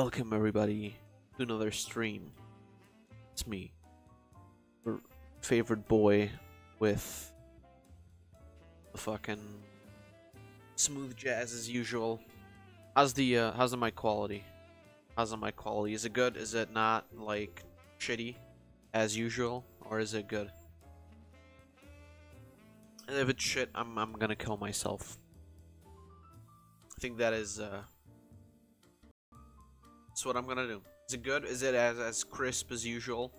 Welcome everybody to another stream. It's me, your favorite boy with the fucking smooth jazz as usual. How's the mic quality? How's the mic quality? Is it good? Is it not like shitty as usual, or is it good? And if it's shit, I'm gonna kill myself. I think that's what I'm gonna do. Is it good? Is it as crisp as usual?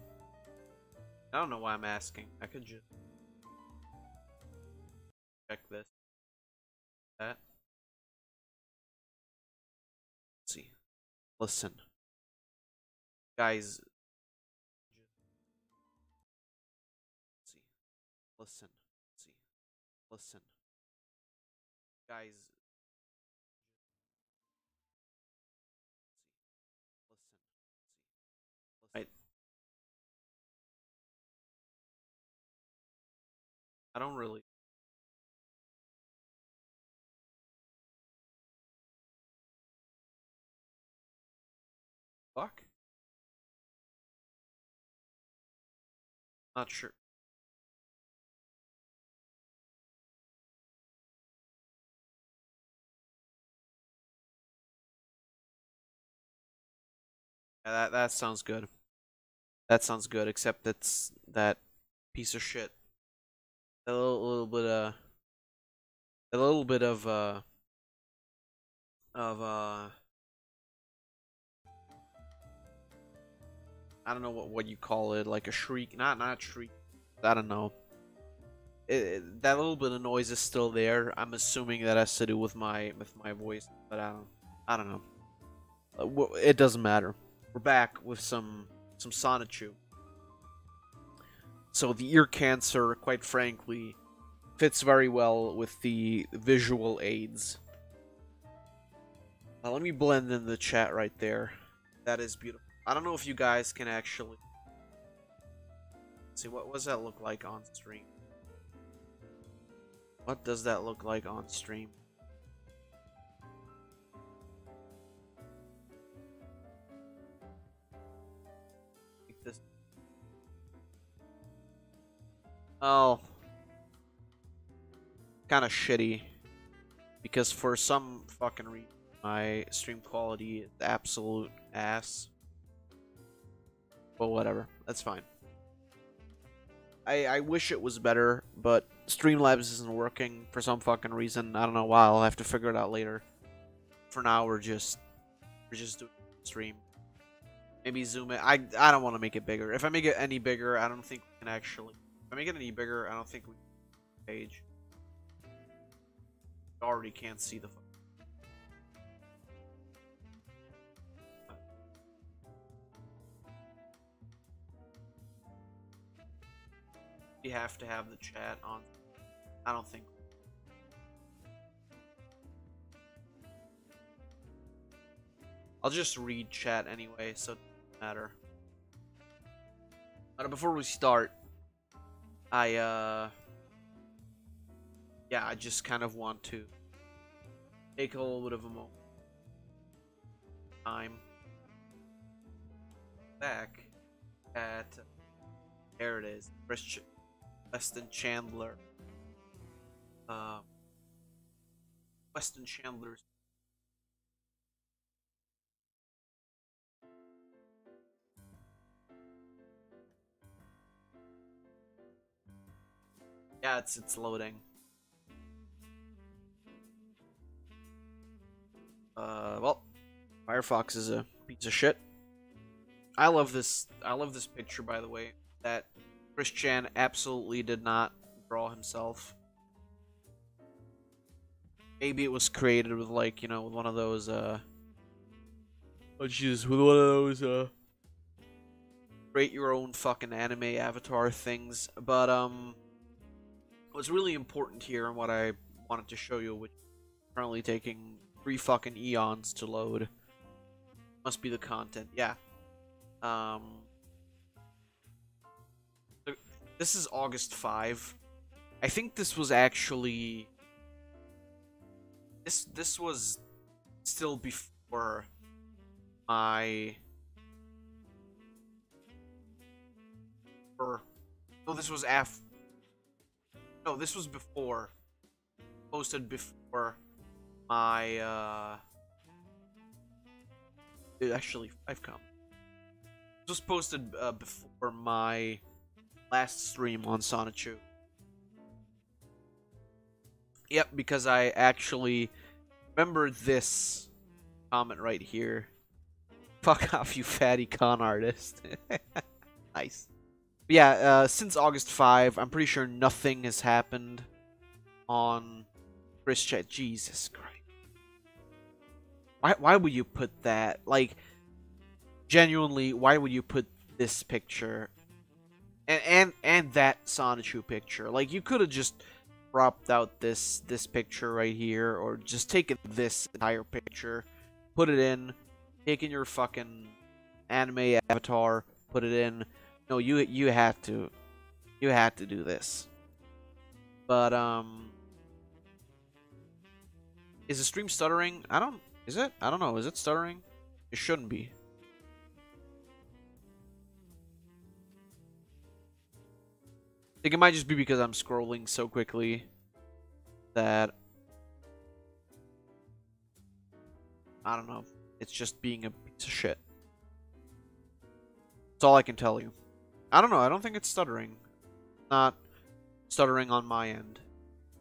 I don't know why I'm asking. I could just check this. That. Let's see. Listen. Guys. Let's see. Listen. Let's see. Listen. Guys. Listen. I don't really. Fuck? Not sure. Yeah, that sounds good. That sounds good, except that's that piece of shit. A little bit of I don't know what you call it, like a shriek, not shriek. I don't know. That little bit of noise is still there. I'm assuming that has to do with my voice, but I don't know. It doesn't matter. We're back with some Sonichu. So the ear cancer, quite frankly, fits very well with the visual aids. Let me blend in the chat right there. That is beautiful. I don't know if you guys can actually see what does that look like on stream. What does that look like on stream? Like this. Oh, kind of shitty because for some fucking reason my stream quality is absolute ass. But whatever, that's fine. I wish it was better, but Streamlabs isn't working for some fucking reason. I don't know why. I'll have to figure it out later. For now, we're just doing stream. Maybe zoom it. I don't want to make it bigger. If I make it any bigger, I don't think we can actually. If I make it any bigger, I don't think we can page. I already can't see the. You have to have the chat on. I don't think. I'll just read chat anyway, so it doesn't matter. But before we start, yeah, I just kind of want to take a little bit of a moment. Time back at there it is, Weston Chandler. Weston Chandler's. Yeah, it's loading. Well, Firefox is a piece of shit. I love this picture, by the way. That Chris Chan absolutely did not draw himself. Maybe it was created with, like, you know, with one of those create your own fucking anime avatar things. But what's really important here and what I wanted to show you, which is currently taking 3 fucking eons to load, must be the content. Yeah. This is August 5. I think this was actually this was still before my... No, this was No, this was before. Posted before my, actually, 5 comments. This was posted, before my last stream on Sonichu. Yep, because I actually remember this comment right here. Fuck off, you fatty con artist. Nice. But yeah, since August 5, I'm pretty sure nothing has happened on Chris Chat. Jesus Christ. Why would you put that? Like, genuinely, why would you put this picture and that Sonichu picture? Like, you could have just cropped out this picture right here, or just taken this entire picture, put it in, taken your fucking anime avatar, put it in. No, you had to do this. But is the stream stuttering? Is it? I don't know. Is it stuttering? It shouldn't be. I think it might just be because I'm scrolling so quickly that I don't know. It's just being a piece of shit. That's all I can tell you. I don't know. I don't think it's stuttering. Not stuttering on my end.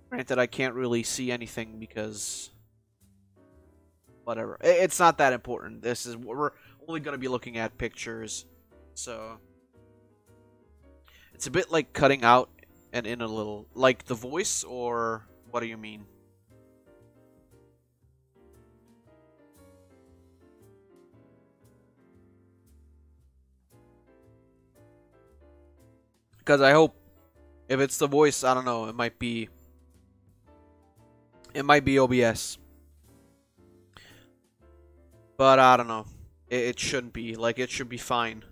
Granted, I can't really see anything because whatever. It's not that important. We're only going to be looking at pictures. So it's a bit like cutting out and in a little. Like the voice, or what do you mean? Because I hope if it's the voice, I don't know, it might be OBS. But I don't know. It shouldn't be. Like, it should be fine.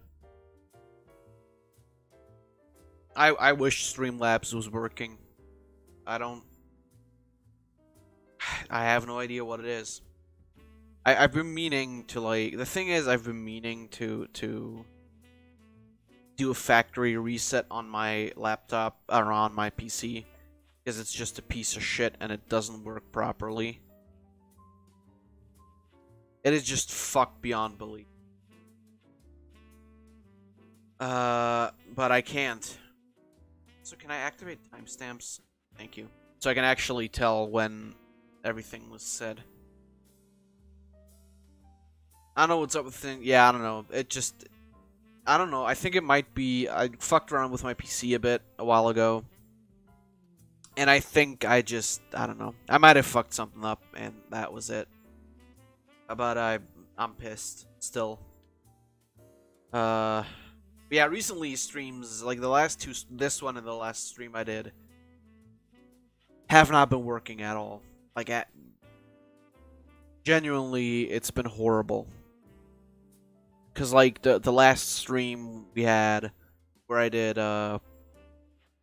I wish Streamlabs was working. I have no idea what it is. I've been meaning to, like, the thing is, I've been meaning to do a factory reset on my laptop, or on my PC, because it's just a piece of shit and it doesn't work properly. It is just fucked beyond belief. But I can't. So can I activate timestamps? Thank you. So I can actually tell when everything was said. I don't know what's up with things. Yeah, I don't know. It just... I don't know. I think it might be... I fucked around with my PC a bit a while ago. And I think I just... I don't know. I might have fucked something up, and that was it. But I'm pissed. Still. Yeah, recently streams, like the last two... This one and the last stream I did, have not been working at all. Like, genuinely, it's been horrible. Because, like, the last stream we had, where I did, A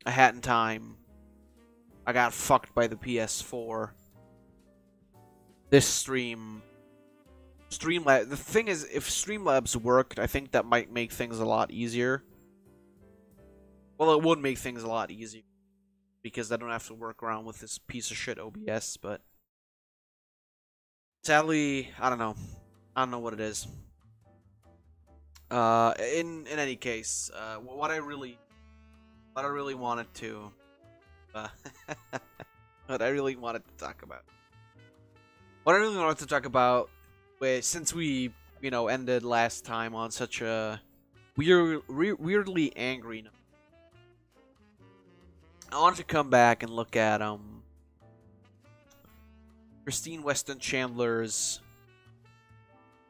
Hat in Time, I got fucked by the PS4. This stream... Streamlabs... The thing is, if Streamlabs worked, I think that might make things a lot easier. Well, it would make things a lot easier, because I don't have to work around with this piece of shit OBS, but... Sadly, I don't know. I don't know what it is. In any case, what I really wanted to, what I really wanted to talk about, since we, you know, ended last time on such a weirdly angry note, I wanted to come back and look at Christine Weston Chandler's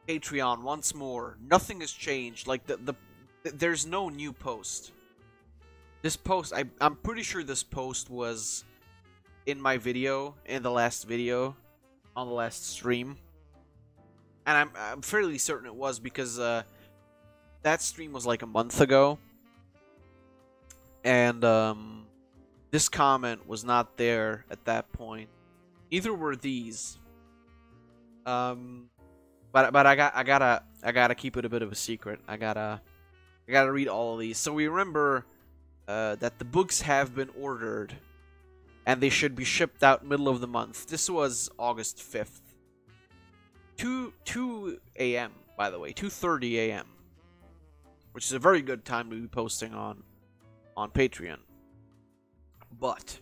Patreon once more. Nothing has changed. Like, there's no new post. This post, I'm pretty sure this post was in my video, in the last video, on the last stream. And I'm fairly certain it was, because that stream was like a month ago. And this comment was not there at that point. Neither were these. But I gotta keep it a bit of a secret. I gotta read all of these. So we remember that the books have been ordered, and they should be shipped out middle of the month. This was August 5th. 2 a.m. by the way, 2:30 a.m., which is a very good time to be posting on Patreon. But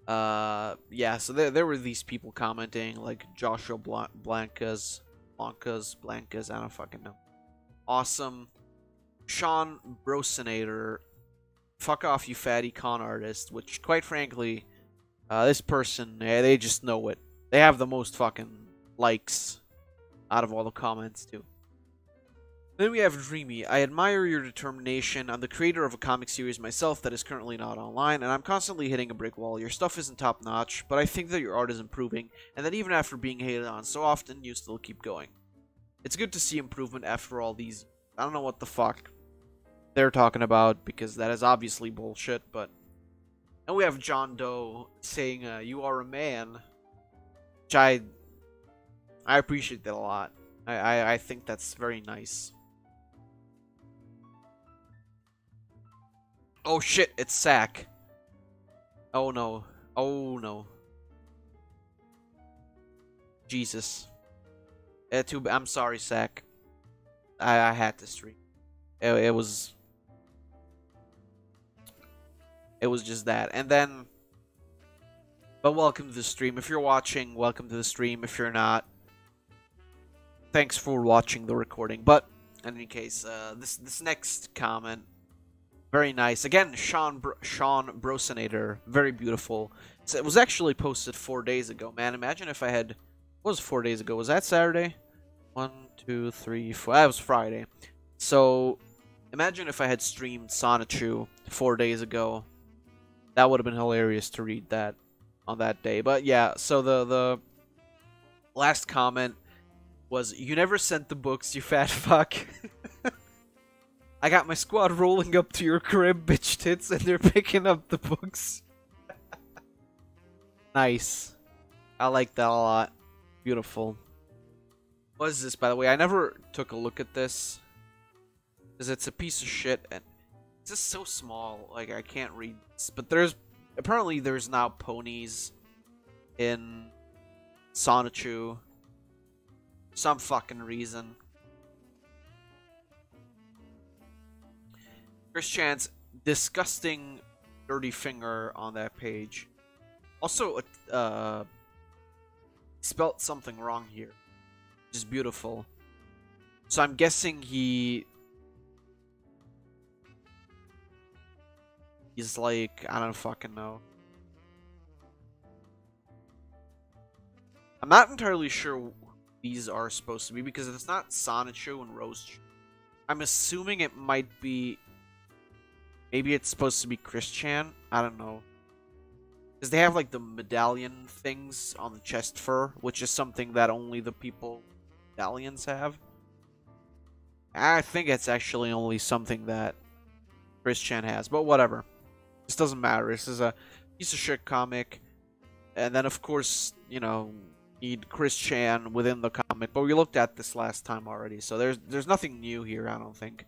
yeah, so there were these people commenting like Joshua Blancas, I don't fucking know. Awesome. Sean Brosinator, fuck off you fatty con artist, which quite frankly, this person, they just know it. They have the most fucking likes out of all the comments too. Then we have Dreamy. I admire your determination. I'm the creator of a comic series myself that is currently not online, and I'm constantly hitting a brick wall. Your stuff isn't top notch, but I think that your art is improving, and that even after being hated on so often, you still keep going. It's good to see improvement after all these. I don't know what the fuck they're talking about, because that is obviously bullshit, but... And we have John Doe saying, you are a man. Which I appreciate that a lot. I think that's very nice. Oh shit, it's Sack. Oh no. Oh no. Jesus. I'm sorry, Sack. I had to stream. It was just that. And then... But welcome to the stream. If you're watching, welcome to the stream. If you're not, thanks for watching the recording. But, in any case, this next comment... Very nice. Again, Sean Brosinator. Very beautiful. So it was actually posted 4 days ago. Man, imagine if I had... What was 4 days ago? Was that Saturday? 1, 2, 3, 4... That was Friday. So, imagine if I had streamed Sonichu 4 days ago. That would have been hilarious to read that on that day. But yeah, so the last comment was, you never sent the books, you fat fuck. I got my squad rolling up to your crib, bitch tits, and they're picking up the books. Nice. I like that a lot. Beautiful. What is this, by the way? I never took a look at this, because it's a piece of shit, and it's just so small, like, I can't read this. But apparently there's now ponies in Sonichu. Some fucking reason. Chris Chan's disgusting dirty finger on that page. Also, spelt something wrong here, which is beautiful. So I'm guessing he's like, I don't fucking know. I'm not entirely sure who these are supposed to be, because it's not Sonichu and Rose. I'm assuming it might be... Maybe it's supposed to be Chris Chan. I don't know. Because they have like the medallion things on the chest fur, which is something that only the people medallions have. I think it's actually only something that Chris Chan has, but whatever. This doesn't matter. This is a piece of shit comic. And then of course, you know, need Chris Chan within the comic, but we looked at this last time already, so there's nothing new here, I don't think.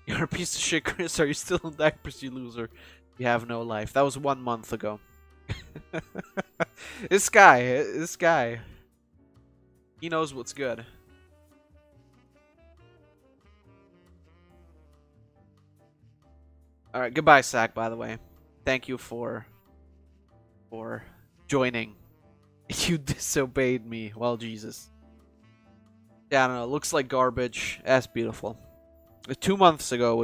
You're a piece of shit, Chris. Are you still in diapers, you loser? You have no life. That was 1 month ago. This guy. He knows what's good. Alright, goodbye, Sack, by the way. Thank you for joining. You disobeyed me. Well, Jesus. Yeah, I don't know. Looks like garbage. That's beautiful. 2 months ago,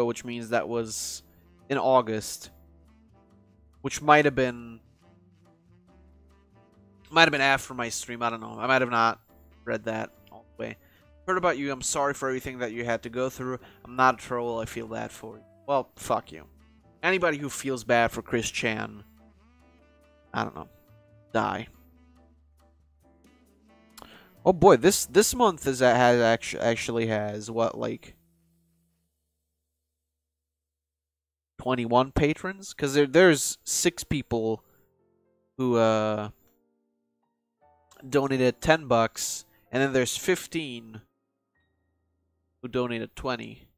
which means that was in August, which might have been after my stream. I don't know. I might have not read that all the way. Heard about you. I'm sorry for everything that you had to go through. I'm not a troll. I feel bad for you. Well, fuck you. Anybody who feels bad for Chris Chan, I don't know, die. Oh boy, this month actually has what, like 21 patrons, because there's 6 people who donated $10, and then there's 15 who donated 20.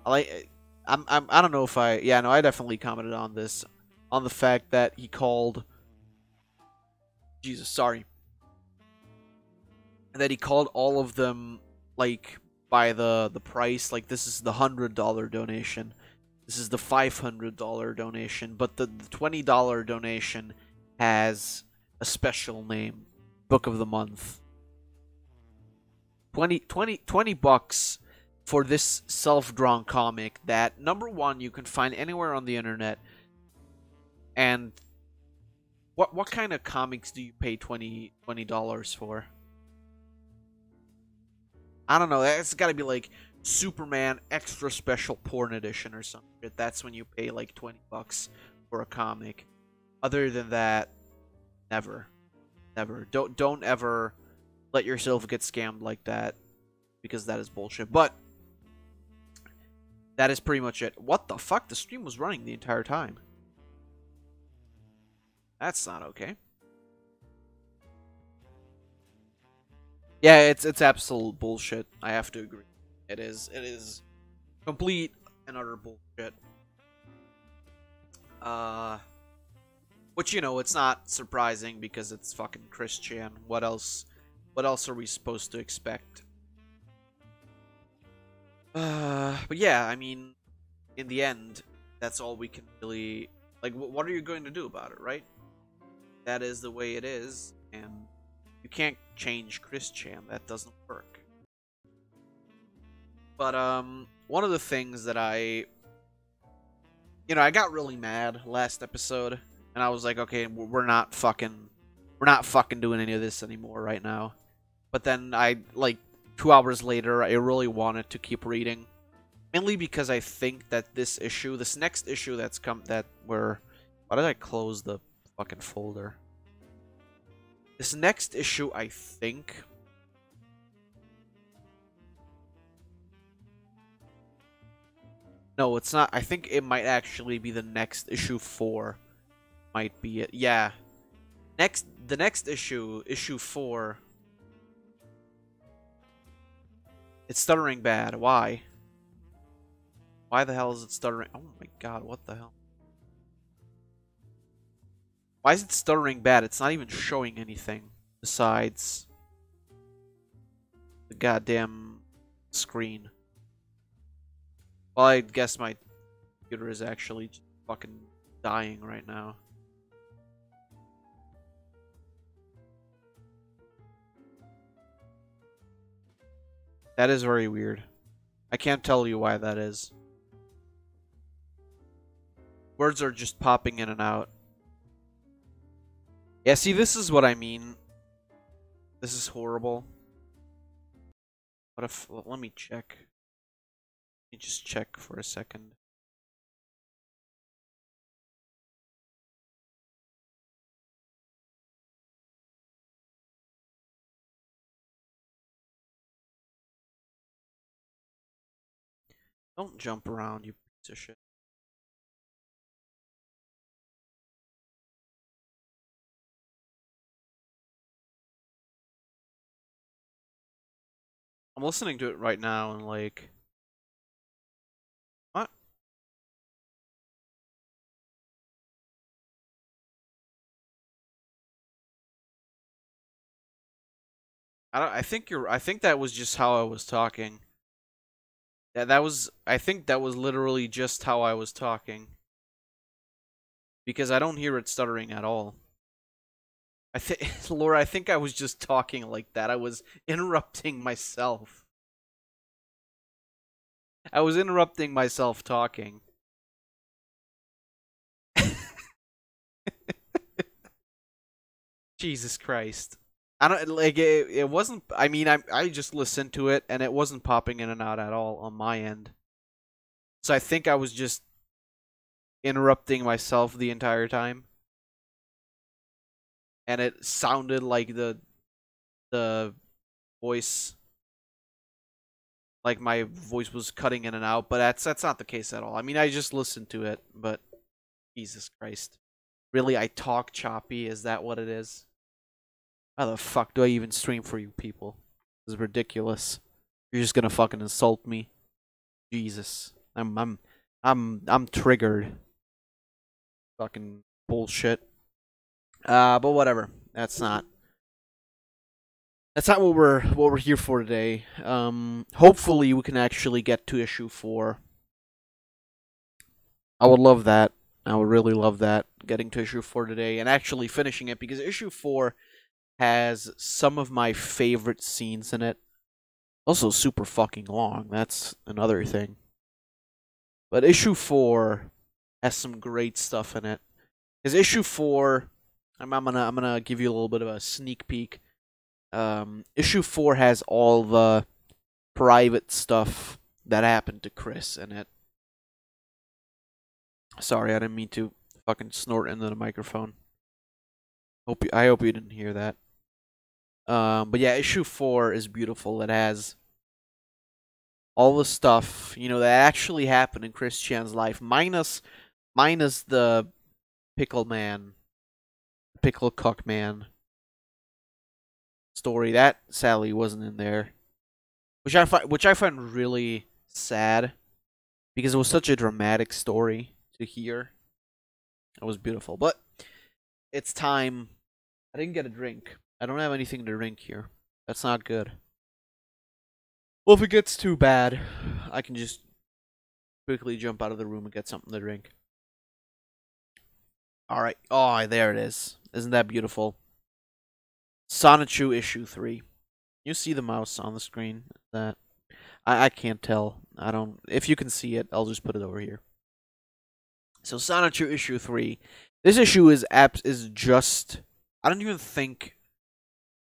I don't know if I definitely commented on this, on the fact that he called, Jesus, sorry, that he called all of them like by the price, like this is the $100 donation, this is the $500 donation, but the $20 donation has a special name, Book of the Month. 20 bucks for this self-drawn comic that, number one, you can find anywhere on the internet. And what kind of comics do you pay $20 for? I don't know. It's got to be like Superman Extra Special Porn Edition or something. That's when you pay like 20 bucks for a comic. Other than that, never. Never. Don't ever let yourself get scammed like that, because that is bullshit. But that is pretty much it. What the fuck? The stream was running the entire time. That's not okay. Yeah, it's absolute bullshit. I have to agree. It is complete and utter bullshit. Which, you know, it's not surprising because it's fucking Christian. What else are we supposed to expect? But yeah, I mean, in the end, that's all we can really, like, what are you going to do about it, right? That is the way it is, and you can't change Christian. That doesn't work. But, one of the things that I got really mad last episode, and I was like, okay, we're not fucking doing any of this anymore right now. But then like 2 hours later, I really wanted to keep reading, mainly because I think that this next issue that's why did I close the fucking folder? This next issue, I think, no, it's not. I think it might actually be the next issue 4. Might be it. Yeah. The next issue 4. It's stuttering bad. Why? Why the hell is it stuttering? Oh my god, what the hell? Why is it stuttering bad? It's not even showing anything besides the goddamn screen. Well, I guess my computer is actually just fucking dying right now. That is very weird. I can't tell you why that is. Words are just popping in and out. Yeah, see, this is what I mean. This is horrible. What if... Let me check. Let me just check for a second. Don't jump around, you piece of shit. I'm listening to it right now and like... What? I think that was just how I was talking. Yeah, I think that was literally just how I was talking. Because I don't hear it stuttering at all. Laura, I think I was just talking like that. I was interrupting myself. I was interrupting myself talking. Jesus Christ. I don't like it wasn't, I mean, I just listened to it and it wasn't popping in and out at all on my end. So I think I was just interrupting myself the entire time. And it sounded like the voice, like my voice was cutting in and out, but that's not the case at all. I mean, I just listened to it, but Jesus Christ. Really, I talk choppy, is that what it is? How the fuck do I even stream for you people? This is ridiculous. You're just gonna fucking insult me. Jesus. I'm triggered. Fucking bullshit. But whatever. That's not what we're here for today. Hopefully we can actually get to issue 4. I would love that. I would really love that, getting to issue 4 today and actually finishing it, because issue 4 has some of my favorite scenes in it. Also super fucking long. That's another thing. But issue 4 has some great stuff in it. Because issue 4, I'm gonna give you a little bit of a sneak peek. Issue 4 has all the private stuff that happened to Chris in it. Sorry, I didn't mean to fucking snort into the microphone. I hope you didn't hear that. But yeah, issue 4 is beautiful. It has all the stuff, you know, that actually happened in Chris Chan's life, minus the pickle cuck man story. That sadly wasn't in there, which I find really sad, because it was such a dramatic story to hear. It was beautiful, but it's time. I didn't get a drink. I don't have anything to drink here. That's not good. Well, if it gets too bad, I can just quickly jump out of the room and get something to drink. Alright. Oh, there it is. Isn't that beautiful? Sonichu issue 3. You see the mouse on the screen? That I can't tell. I don't. If you can see it, I'll just put it over here. So Sonichu issue 3. This issue is just. I don't even think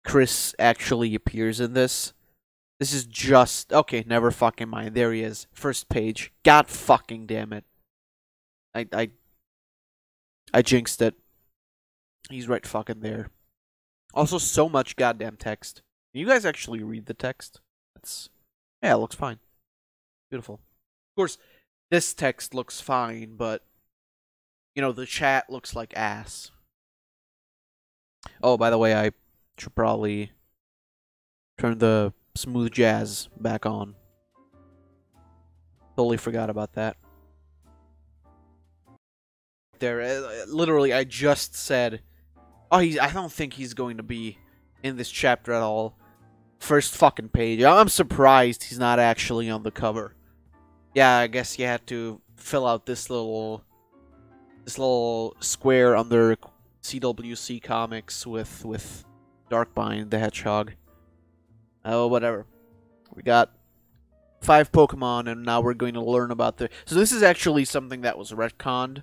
Chris actually appears in this. This is just okay. Never fucking mind. There he is. First page. God fucking damn it. I jinxed it. He's right fucking there. Also, so much goddamn text. Can you guys actually read the text? Yeah, it looks fine. Beautiful. Of course, this text looks fine, but you know, the chat looks like ass. Oh, by the way, I should probably turn the smooth jazz back on. Totally forgot about that. There, literally, I just said, oh, I don't think he's going to be in this chapter at all. First fucking page. I'm surprised he's not actually on the cover. Yeah, I guess you had to fill out this little square under CWC Comics with Darkbind the Hedgehog. Oh, whatever. We got 5 Pokemon, and now we're going to learn about the. So this is actually something that was retconned.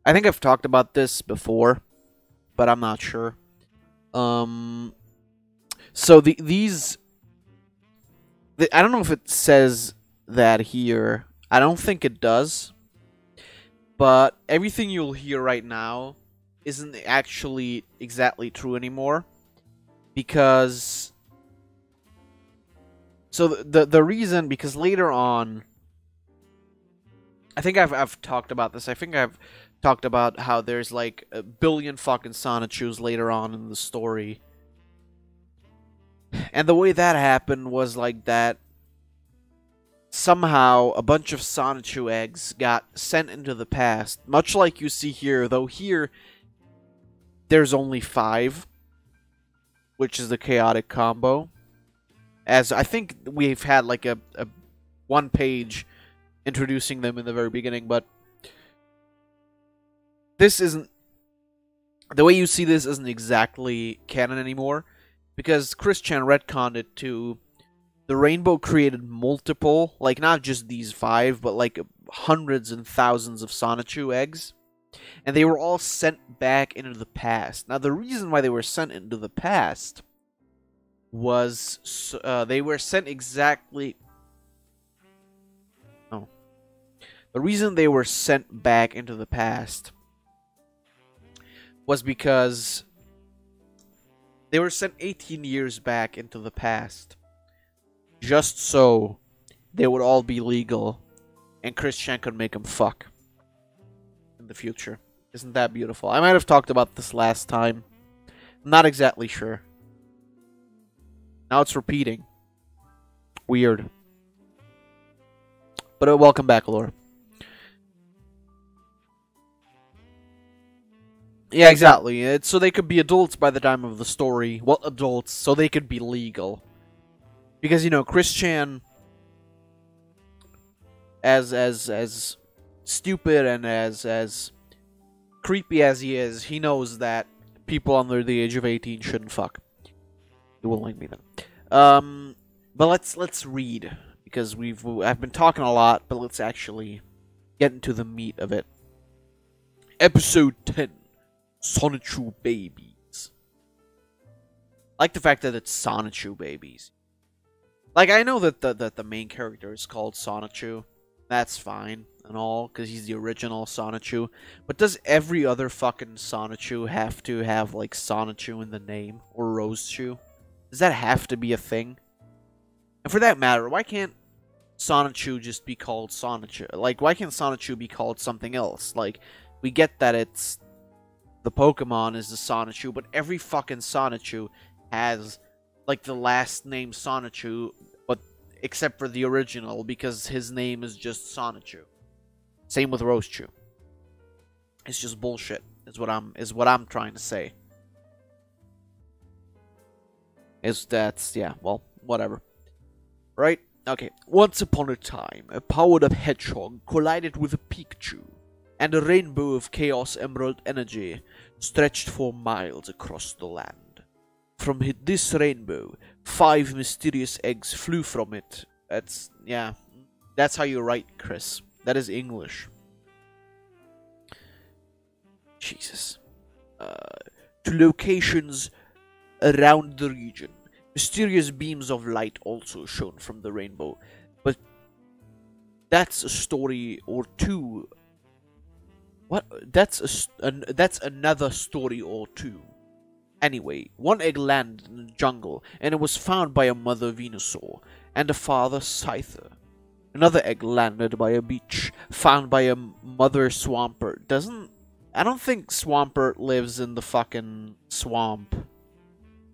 I think I've talked about this before, but I'm not sure. So these I don't know if it says that here. I don't think it does. But everything you'll hear right now isn't actually exactly true anymore, because so the reason, because later on, I think I've talked about this. I think I've talked about how there's like a billion fucking Sonichus later on in the story. And the way that happened was like that somehow a bunch of Sonichu eggs got sent into the past, much like you see here, though here there's only 5, which is the chaotic combo. As I think we've had like a 1 page introducing them in the very beginning, but this isn't, the way you see this isn't exactly canon anymore, because Chris Chan retconned it to the Rainbow created multiple, like not just these 5, but like hundreds and thousands of Sonichu eggs, and they were all sent back into the past. Now the reason why they were sent into the past was they were sent exactly. Oh, the reason they were sent back into the past was because they were sent 18 years back into the past, just so they would all be legal and Chris Chan could make them fuck in the future. Isn't that beautiful? I might have talked about this last time, I'm not exactly sure. Now it's repeating. Weird. But welcome back, Laura. Yeah, exactly. So they could be adults by the time of the story. Well, adults, so they could be legal. Because, Christian, as stupid and as creepy as he is, he knows that people under the age of 18 shouldn't fuck. He won't like me then. But let's read, because I've been talking a lot, but let's actually get into the meat of it. Episode 10. Sonichu babies. I like the fact that it's Sonichu babies. Like, I know that the main character is called Sonichu. That's fine and all, because he's the original Sonichu. But does every other fucking Sonichu have to have, like, Sonichu in the name? Or Rosechu? Does that have to be a thing? And for that matter, why can't Sonichu just be called Sonichu? Like, why can't Sonichu be called something else? Like, we get that it's... the Pokemon is the Sonichu, but every fucking Sonichu has, like, the last name Sonichu, but except for the original, because his name is just Sonichu. Same with Rosechu. It's just bullshit, is what I'm trying to say. Yeah, well, whatever. Right? Okay. Once upon a time, a powered-up hedgehog collided with a Pikachu, and a rainbow of Chaos Emerald energy stretched for miles across the land. From this rainbow, 5 mysterious eggs flew from it. That's how you write, Chris. That is English. Jesus. To locations around the region. Mysterious beams of light also shone from the rainbow. But that's a story or two. What? That's another story or two. Anyway, one egg landed in the jungle, and it was found by a mother Venusaur and a father Scyther. Another egg landed by a beach, found by a mother Swampert. I don't think Swampert lives in the fucking swamp,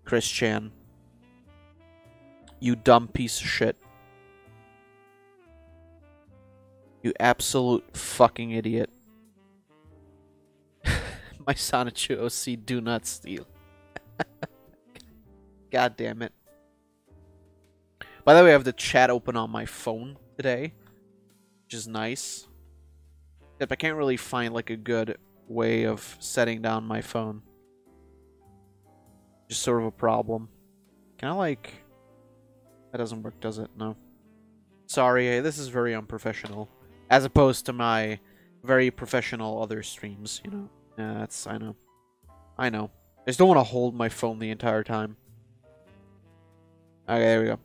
Christian. You dumb piece of shit. You absolute fucking idiot. My Sonichu OC, do not steal. God damn it. By the way, I have the chat open on my phone today, which is nice. Except I can't really find, like, a good way of setting down my phone. Just sort of a problem. Can I, like... That doesn't work, does it? No. Sorry, this is very unprofessional. As opposed to my very professional other streams, you know. Yeah, I know. I know. I just don't want to hold my phone the entire time. Okay, there we go.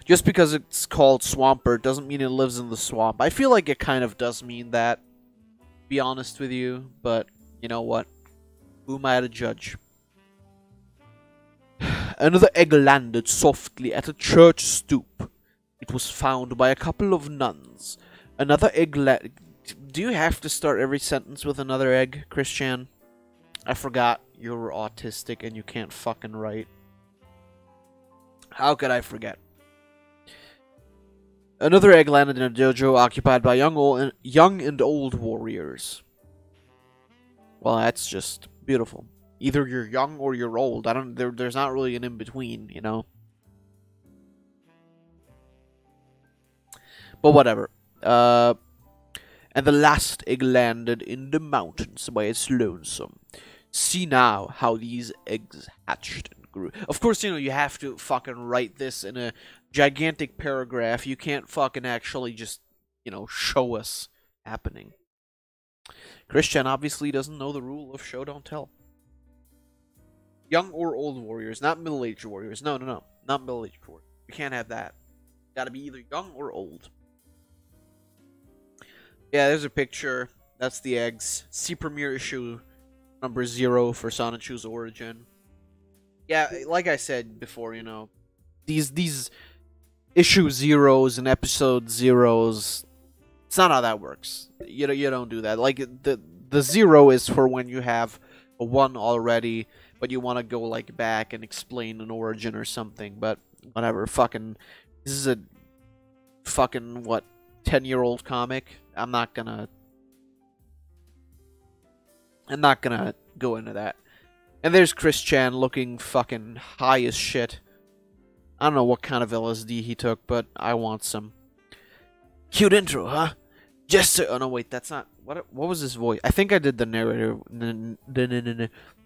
Just because it's called Swampert doesn't mean it lives in the swamp. I feel like it kind of does mean that, to be honest with you, but you know what? Who am I to judge? Another egg landed softly at a church stoop. It was found by a couple of nuns. Another egg Do you have to start every sentence with another egg, Christian? I forgot you're autistic and you can't fucking write. How could I forget? Another egg landed in a dojo occupied by young and old warriors. Well, that's just beautiful. Either you're young or you're old. There's not really an in-between, you know? But whatever. And the last egg landed in the mountains by its lonesome. See now how these eggs hatched and grew. Of course, you know, you have to fucking write this in a gigantic paragraph. You can't fucking actually just, you know, show us happening. Christian obviously doesn't know the rule of show don't tell. Young or old warriors, not middle-aged warriors. No. Not middle-aged warriors. You can't have that. Gotta be either young or old. Yeah, there's a picture. That's the eggs. See premiere issue number 0 for Sonichu's origin. Yeah, like I said before, you know, these issue 0s and episode 0s, it's not how that works. You don't do that. Like the 0 is for when you have one already, but you want to go like back and explain an origin or something. But whatever, fucking, this is a fucking what 10-year-old comic. I'm not gonna go into that. And there's Chris Chan looking fucking high as shit. I don't know what kind of LSD he took, but I want some. Cute intro, huh? Just so, oh no, wait, that's not what was his voice? I think I did the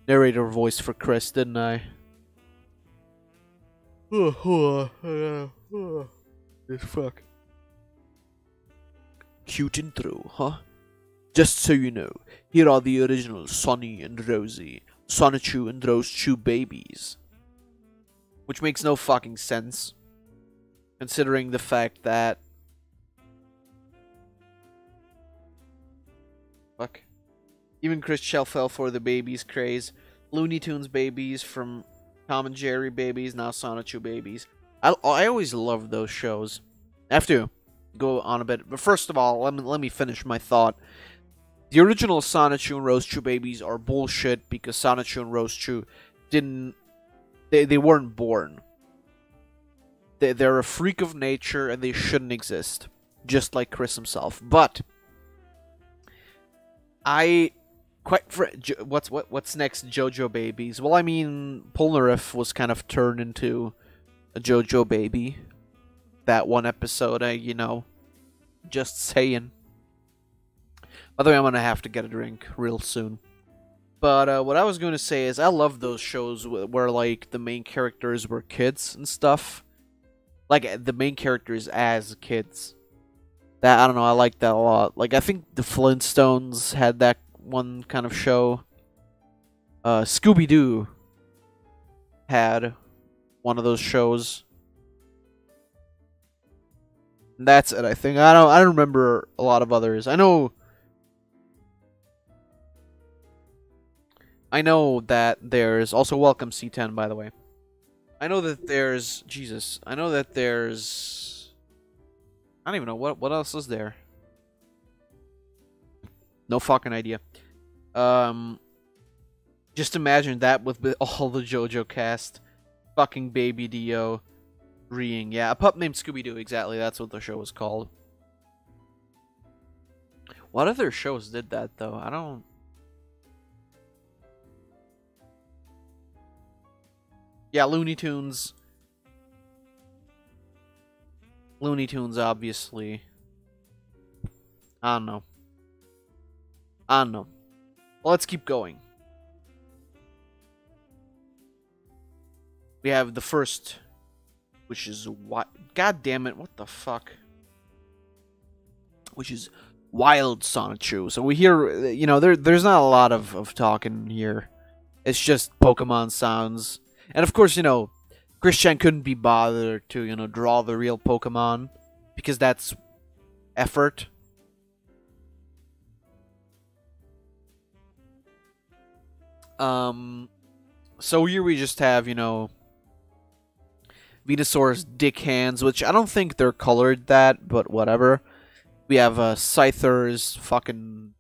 narrator voice for Chris, didn't I? Fuck. Cute intro, huh? Just so you know, here are the original Sonny and Rosie, Sonichu and Rosechu babies. Which makes no fucking sense, considering the fact that... Fuck. Even Chris Shell fell for the babies craze. Looney Tunes babies from Tom and Jerry babies, now Sonichu babies. I always loved those shows. I have to go on a bit, but first of all, let me finish my thought. The original Sonichu and Rosechu babies are bullshit because Sonichu and Rosechu didn't... They weren't born. They're a freak of nature and they shouldn't exist. Just like Chris himself. But what's next? JoJo babies. Well, I mean, Polnareff was kind of turned into a JoJo baby. That one episode, you know, just saying. By the way, I'm gonna have to get a drink real soon. But what I was going to say is I love those shows where, like, the main characters were kids and stuff. Like, the main characters as kids. That, I don't know, I like that a lot. Like, I think the Flintstones had that one kind of show. Scooby-Doo had one of those shows. And that's it, I think. I don't remember a lot of others. I know that there's... Also, welcome, C10, by the way. I know that there's... Jesus. I know that there's... I don't even know. What else is there? No fucking idea. Just imagine that with all the JoJo cast. Fucking Baby Dio. Reeing. Yeah, a pup named Scooby-Doo. Exactly. That's what the show was called. What other shows did that, though? I don't... Yeah, Looney Tunes. Looney Tunes, obviously. I don't know. Well, let's keep going. We have the first, which is what? God damn it! What the fuck? Which is Wild Sonichu. So we hear, you know, there's not a lot of talking here. It's just Pokemon sounds. And of course, you know, Chris Chan couldn't be bothered to, you know, draw the real Pokemon. Because that's effort. So here we just have, you know, Venusaur's dick hands, which I don't think they're colored that, but whatever. We have Scyther's fucking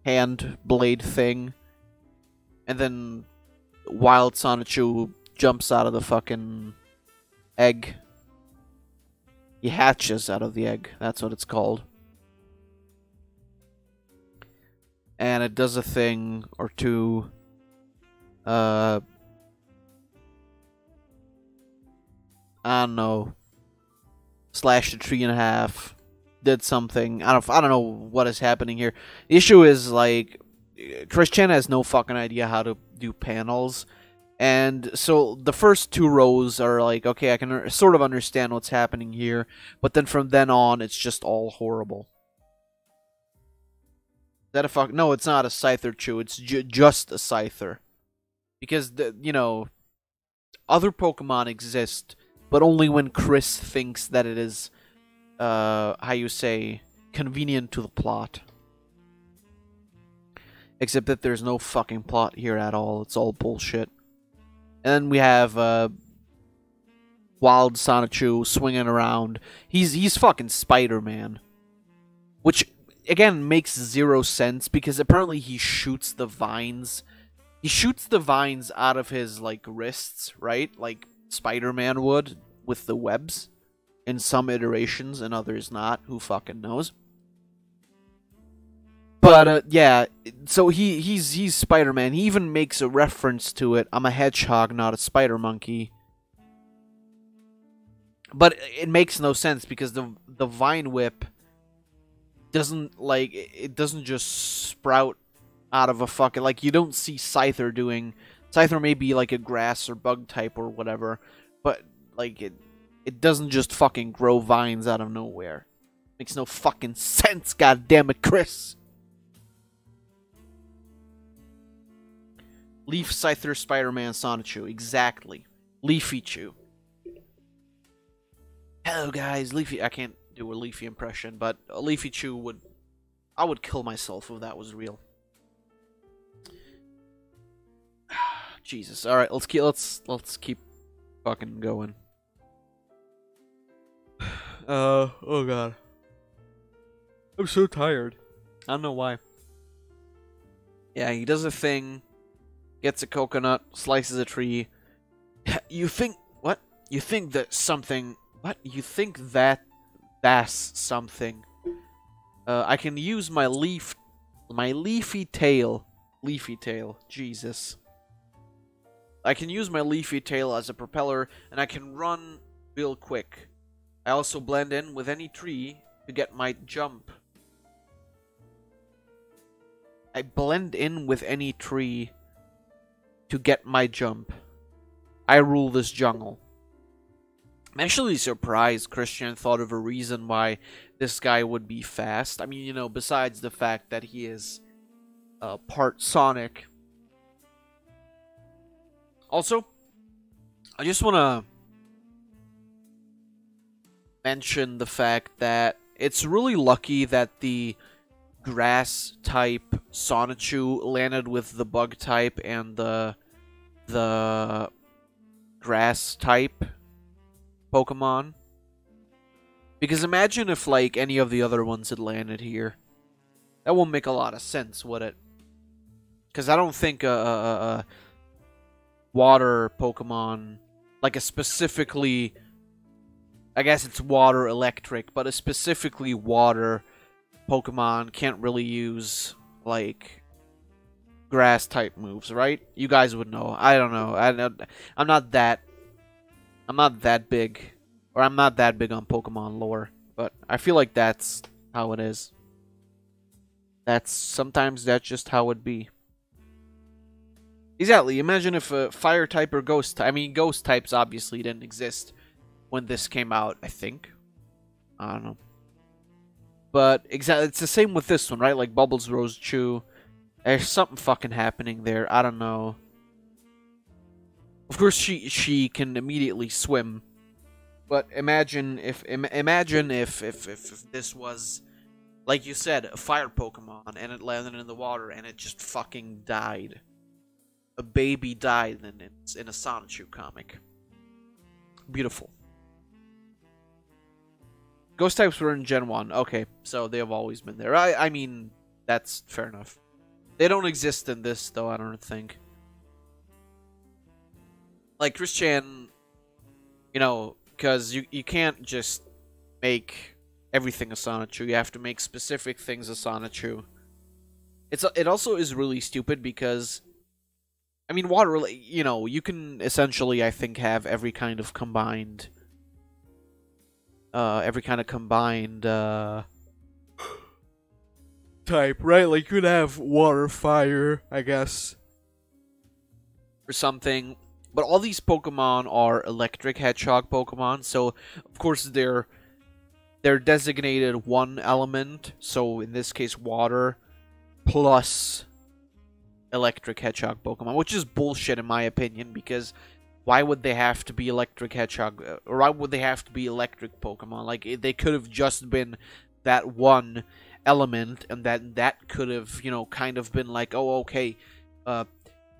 hand blade thing. And then Wild Sonichu jumps out of the fucking egg. He hatches out of the egg. That's what it's called. And it does a thing or two. I don't know. Slashed a tree in half. Did something. I don't know what is happening here. The issue is, like, Chris Chan has no fucking idea how to do panels. And so the first two rows are like, okay, I can sort of understand what's happening here. But then from then on, it's just all horrible. Is that a fuck? No, it's not a Scyther Chew. It's just a Scyther. Because, you know, other Pokemon exist, but only when Chris thinks that it is, how you say, convenient to the plot. Except that there's no fucking plot here at all. It's all bullshit. And then we have Wild Sonichu swinging around. He's fucking Spider-Man. Which, again, makes zero sense because apparently he shoots the vines. He shoots the vines out of his, like, wrists, right? Like Spider-Man would with the webs. In some iterations, and others not. Who fucking knows? But, yeah, so he's Spider-Man. He even makes a reference to it. I'm a hedgehog, not a spider monkey. But it makes no sense, because the vine whip doesn't, like, it doesn't just sprout out of a fucking, like, you don't see Scyther doing. Scyther may be like a grass or bug type or whatever, but, like, it doesn't just fucking grow vines out of nowhere. Makes no fucking sense, goddammit, Chris. Leaf Scyther Spider-Man Sonichu. Exactly. Leafy Chew. Hello, guys. Leafy. I can't do a Leafy impression, but a Leafy Chew would. I would kill myself if that was real. Jesus. All right. Let's keep fucking going. Oh god. I'm so tired. I don't know why. Yeah, he does a thing. Gets a coconut, slices a tree. You think what? You think that something what? You think that that's something. I can use my leafy tail. Leafy tail. Jesus. I can use my leafy tail as a propeller, and I can run real quick. I also blend in with any tree to get my jump. I blend in with any tree to get my jump. I rule this jungle. I'm actually surprised Christian thought of a reason why this guy would be fast. I mean, you know, besides the fact that he is part Sonic. Also, I just want to mention the fact that it's really lucky that the grass type Sonichu landed with the bug type and the grass type Pokemon. Because imagine if, like, any of the other ones had landed here. That won't make a lot of sense, would it? Because I don't think a water Pokemon, like a specifically, I guess it's water electric, but a specifically water Pokemon can't really use, like, grass type moves, right? You guys would know. I don't know. I'm not that big, or I'm not that big on Pokemon lore, but I feel like that's how it is. Sometimes that's just how it be. Exactly. Imagine if a fire type or ghost type. I mean, ghost types obviously didn't exist when this came out, I think. I don't know. But exactly, it's the same with this one, right? Like Bubbles, Rose, Chew. There's something fucking happening there. I don't know. Of course, she can immediately swim. But imagine if this was, like you said, a fire Pokemon, and it landed in the water, and it just fucking died. A baby died in a Sonichu comic. Beautiful. Ghost types were in Gen 1. Okay, so they have always been there. I mean, that's fair enough. They don't exist in this, though, I don't think. Like, Christian, you know, because you can't just make everything a Sonichu. You have to make specific things a Sonichu. It also is really stupid because, I mean, water, you know, you can essentially, I think, have every kind of combined type, right? Like, you could have water, fire, I guess, or something. But all these Pokemon are electric hedgehog Pokemon, so of course they're designated one element. So in this case, water plus electric hedgehog Pokemon, which is bullshit in my opinion, because why would they have to be electric hedgehog, or why would they have to be electric Pokemon? Like, they could have just been that one element, and that could have, you know, kind of been like, oh, okay,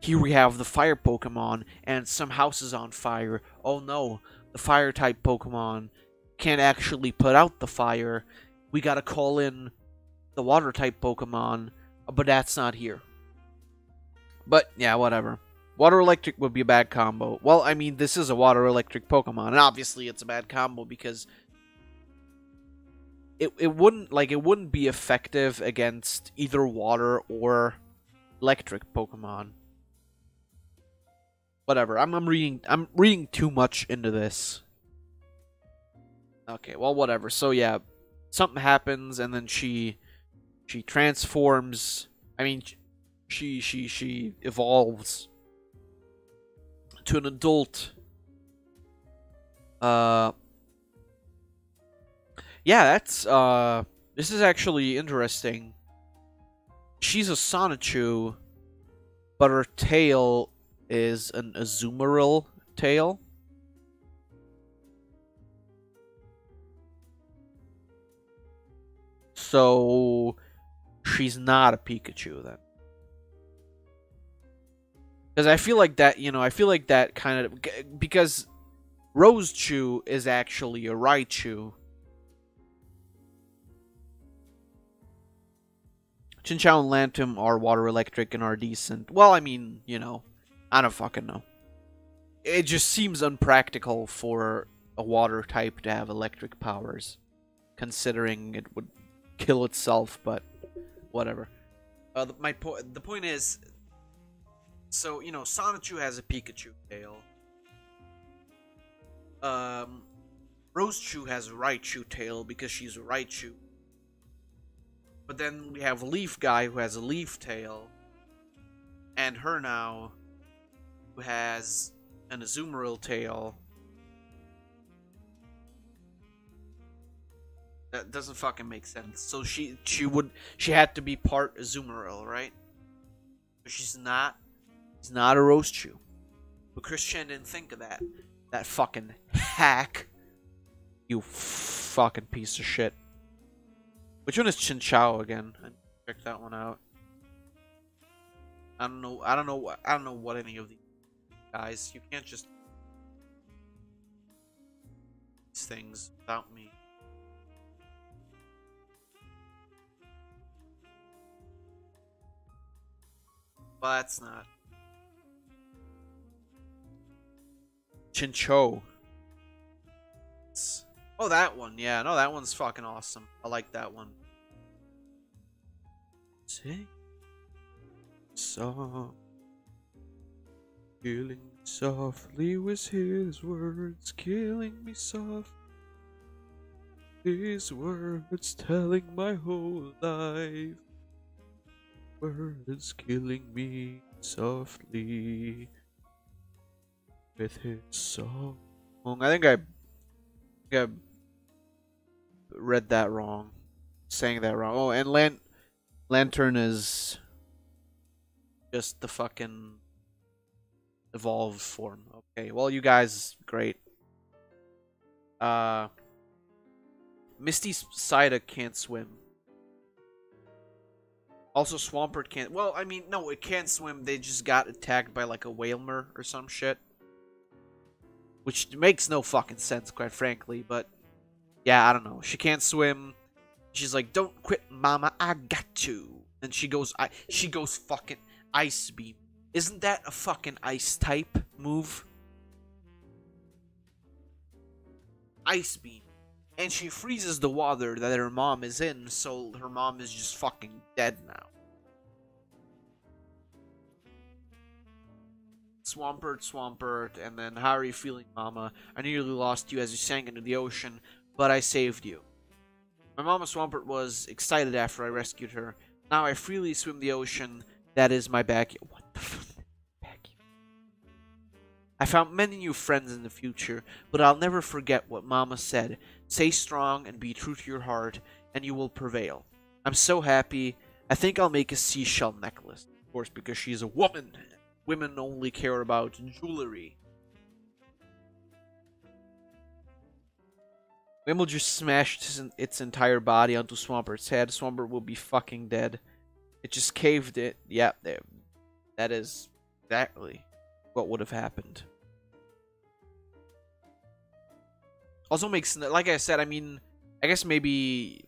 here we have the fire Pokemon, and some house is on fire. Oh no, the fire type Pokemon can't actually put out the fire. We gotta call in the water type Pokemon, but that's not here. But yeah, whatever. Water Electric would be a bad combo. Well, I mean, this is a Water Electric Pokemon, and obviously it's a bad combo because it wouldn't be effective against either water or electric Pokemon. Whatever. I'm reading too much into this. Okay, well, whatever. So yeah, something happens, and then she transforms. I mean, she evolves to an adult. Yeah, that's this is actually interesting. She's a Sonichu, but her tail is an Azumarill tail. So she's not a Pikachu then. Because I feel like that, I feel like that kind of... Because Rosechu is actually a Raichu. Chinchou and Lantum are water electric and are decent. Well, I mean, I don't fucking know. It just seems unpractical for a water type to have electric powers. Considering it would kill itself, but whatever. The point is... So, Sonichu has a Pikachu tail. Rosechu has a Raichu tail because she's a Raichu. But then we have Leaf Guy who has a Leaf tail. And her now, who has an Azumarill tail. That doesn't fucking make sense. So she had to be part Azumarill, right? But she's not. She's not a Rosechu. But Christian didn't think of that. That fucking hack. You fucking piece of shit. Which one is Chinchou again? Check that one out. I don't know what any of these guys. You can't just these things without me. But that's not. Chinchou. Oh, that one. Yeah, no, that one's fucking awesome. I like that one. Sing song, killing me softly was his words, killing me soft. His words telling my whole life. Words killing me softly with his song. I think I read that wrong. Saying that wrong. Oh, and Lantern is just the fucking evolved form. Okay, well, you guys, great. Misty Psyduck can't swim. Also, Swampert can't... Well, I mean, no, it can't swim. They just got attacked by, like, a Whalmer or some shit. Which makes no fucking sense, quite frankly, but... Yeah, I don't know. She can't swim. She's like, don't quit, mama, I got to. And she goes fucking Ice Beam. Isn't that a fucking ice type move? Ice Beam. And she freezes the water that her mom is in, so her mom is just fucking dead now. Swampert, and then how are you feeling, mama? I nearly lost you as you sank into the ocean, but I saved you. My mama Swampert was excited after I rescued her. Now I freely swim the ocean. That is my backyard. What the fuck? I found many new friends in the future, but I'll never forget what Mama said. Stay strong and be true to your heart, and you will prevail. I'm so happy. I think I'll make a seashell necklace. Of course, because she's a woman. Women only care about jewelry. Wim will just smash its entire body onto Swampert's head. Swampert will be fucking dead. It just caved it. Yeah, there. That is exactly what would have happened. Also makes, like I said, I mean, I guess maybe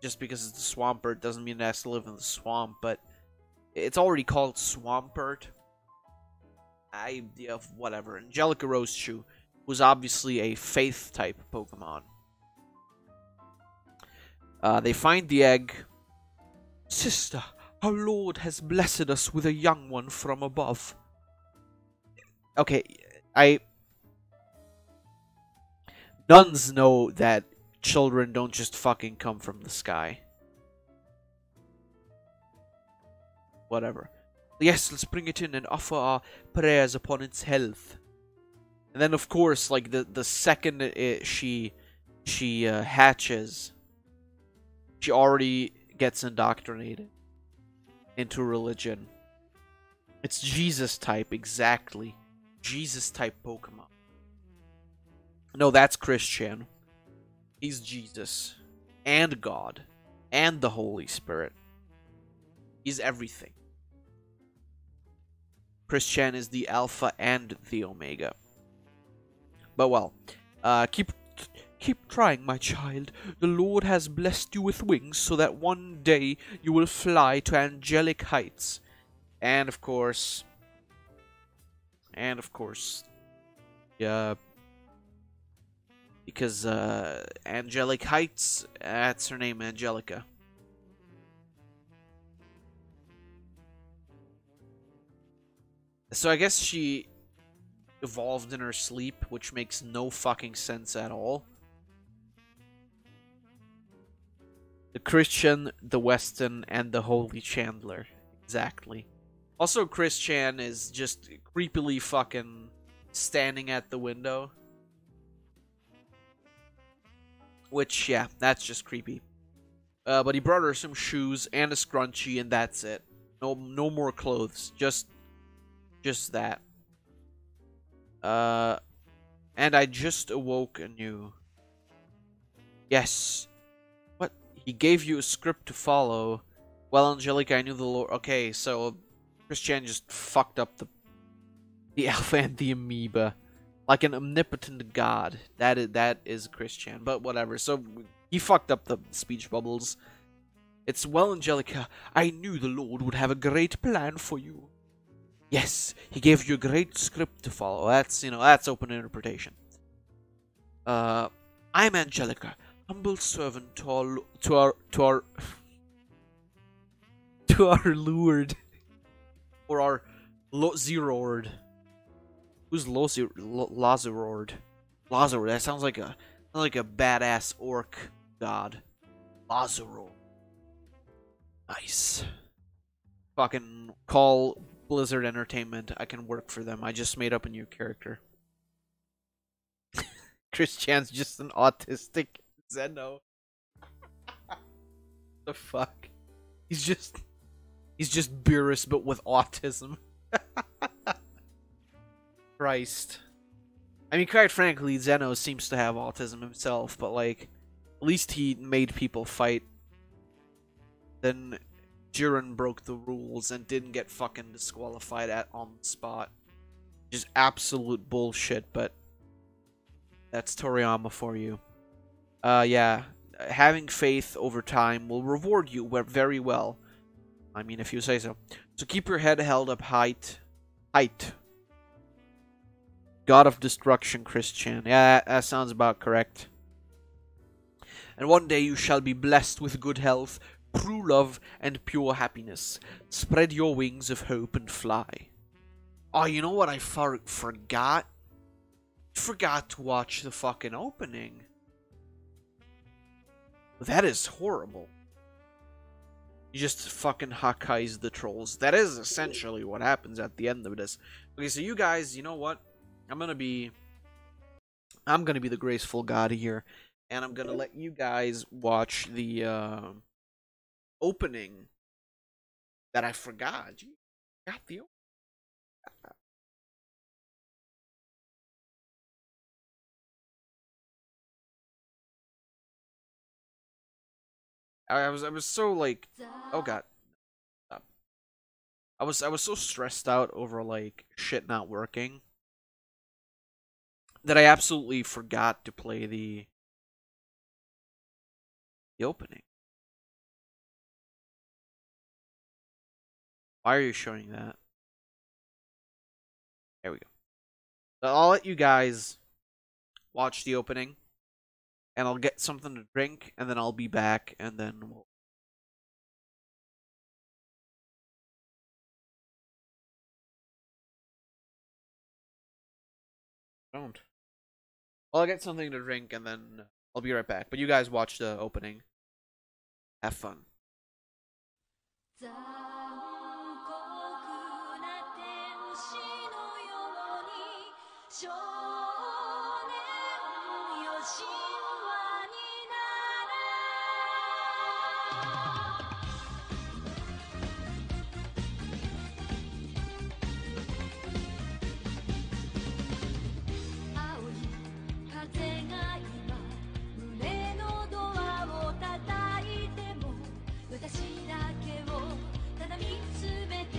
just because it's the Swampert doesn't mean it has to live in the swamp, but It's already called Swampert. Whatever. Angelica Rosechu was obviously a faith type Pokemon. They find the egg. Sister, our Lord has blessed us with a young one from above. Okay, nuns know that children don't just fucking come from the sky. Whatever. Yes, let's bring it in and offer our prayers upon its health. And then, of course, like the second she hatches, she already gets indoctrinated into religion. It's Jesus type, exactly. Jesus type Pokemon. No, that's Christian. He's Jesus. And God. And the Holy Spirit. He's everything. Christian is the Alpha and the Omega. But well, keep trying, my child. The Lord has blessed you with wings so that one day you will fly to angelic heights. And of course, yeah, because angelic heights, that's her name, Angelica. So I guess she evolved in her sleep, which makes no fucking sense at all. The Christian, the Weston, and the Holy Chandler. Exactly. Also, Christian is just creepily fucking standing at the window. Which, yeah, that's just creepy. But he brought her some shoes and a scrunchie, and that's it. No more clothes. Just that. And I just awoke anew. Yes. What? He gave you a script to follow. Well, Angelica, I knew the Lord. Okay, so Christian just fucked up the Alpha and the Amoeba. Like an omnipotent god. That is Christian. But whatever. So he fucked up the speech bubbles. It's, well, Angelica, I knew the Lord would have a great plan for you. Yes, he gave you a great script to follow. That's, that's open interpretation. I'm Angelica, humble servant to our Lord, or our Zerord. Who's Lazarord? Lazarord. That sounds like a badass orc god. Lazarord. Nice. Fucking call Blizzard Entertainment. I can work for them. I just made up a new character. Christian's just an autistic Zeno. The fuck? He's just Beerus, but with autism. Christ. I mean, quite frankly, Zeno seems to have autism himself, but like, at least he made people fight. Then Jiren broke the rules and didn't get fucking disqualified on the spot. Just absolute bullshit, but that's Toriyama for you. Yeah, having faith over time will reward you very well. I mean, if you say so. So keep your head held up height. God of Destruction, Christian. Yeah, that sounds about correct. And one day you shall be blessed with good health, true love, and pure happiness. Spread your wings of hope and fly. Oh, you know what I forgot? Forgot to watch the fucking opening. That is horrible. You just fucking Hakkai's the trolls. That is essentially what happens at the end of this. Okay, so you guys, you know what? I'm gonna be the graceful god here, and I'm gonna let you guys watch the opening that I forgot. You got the opening. I was so like, oh god, stop. I was so stressed out over like shit not working that I absolutely forgot to play the opening. Why are you showing that? There we go. So I'll let you guys watch the opening, and I'll get something to drink, and then I'll be back, and then we'll... Don't. Well, I'll get something to drink, and then I'll be right back. But you guys watch the opening. Have fun. 残酷な天使のように少年よ神話になれ青い風が今胸のドアを叩いても私だけをただ見つめて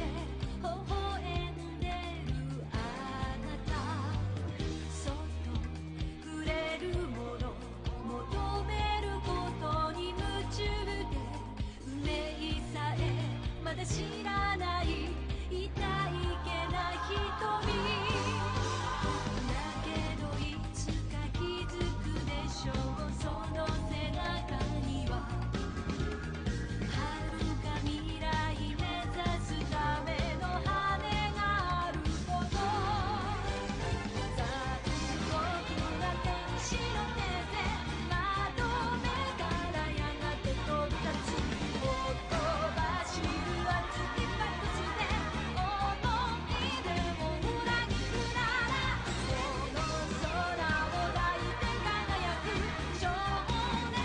微笑んでるあなたそっとくれるもの求めることに夢中で運命さえまだ知らない痛いけな瞳だけどいつか気づくでしょうその背中には未来目指すための羽があること残酷な天使の手で窓辺からやがて飛び立つほとばしる熱きパクスで思い出を裏切るならこの空を抱いて輝く少年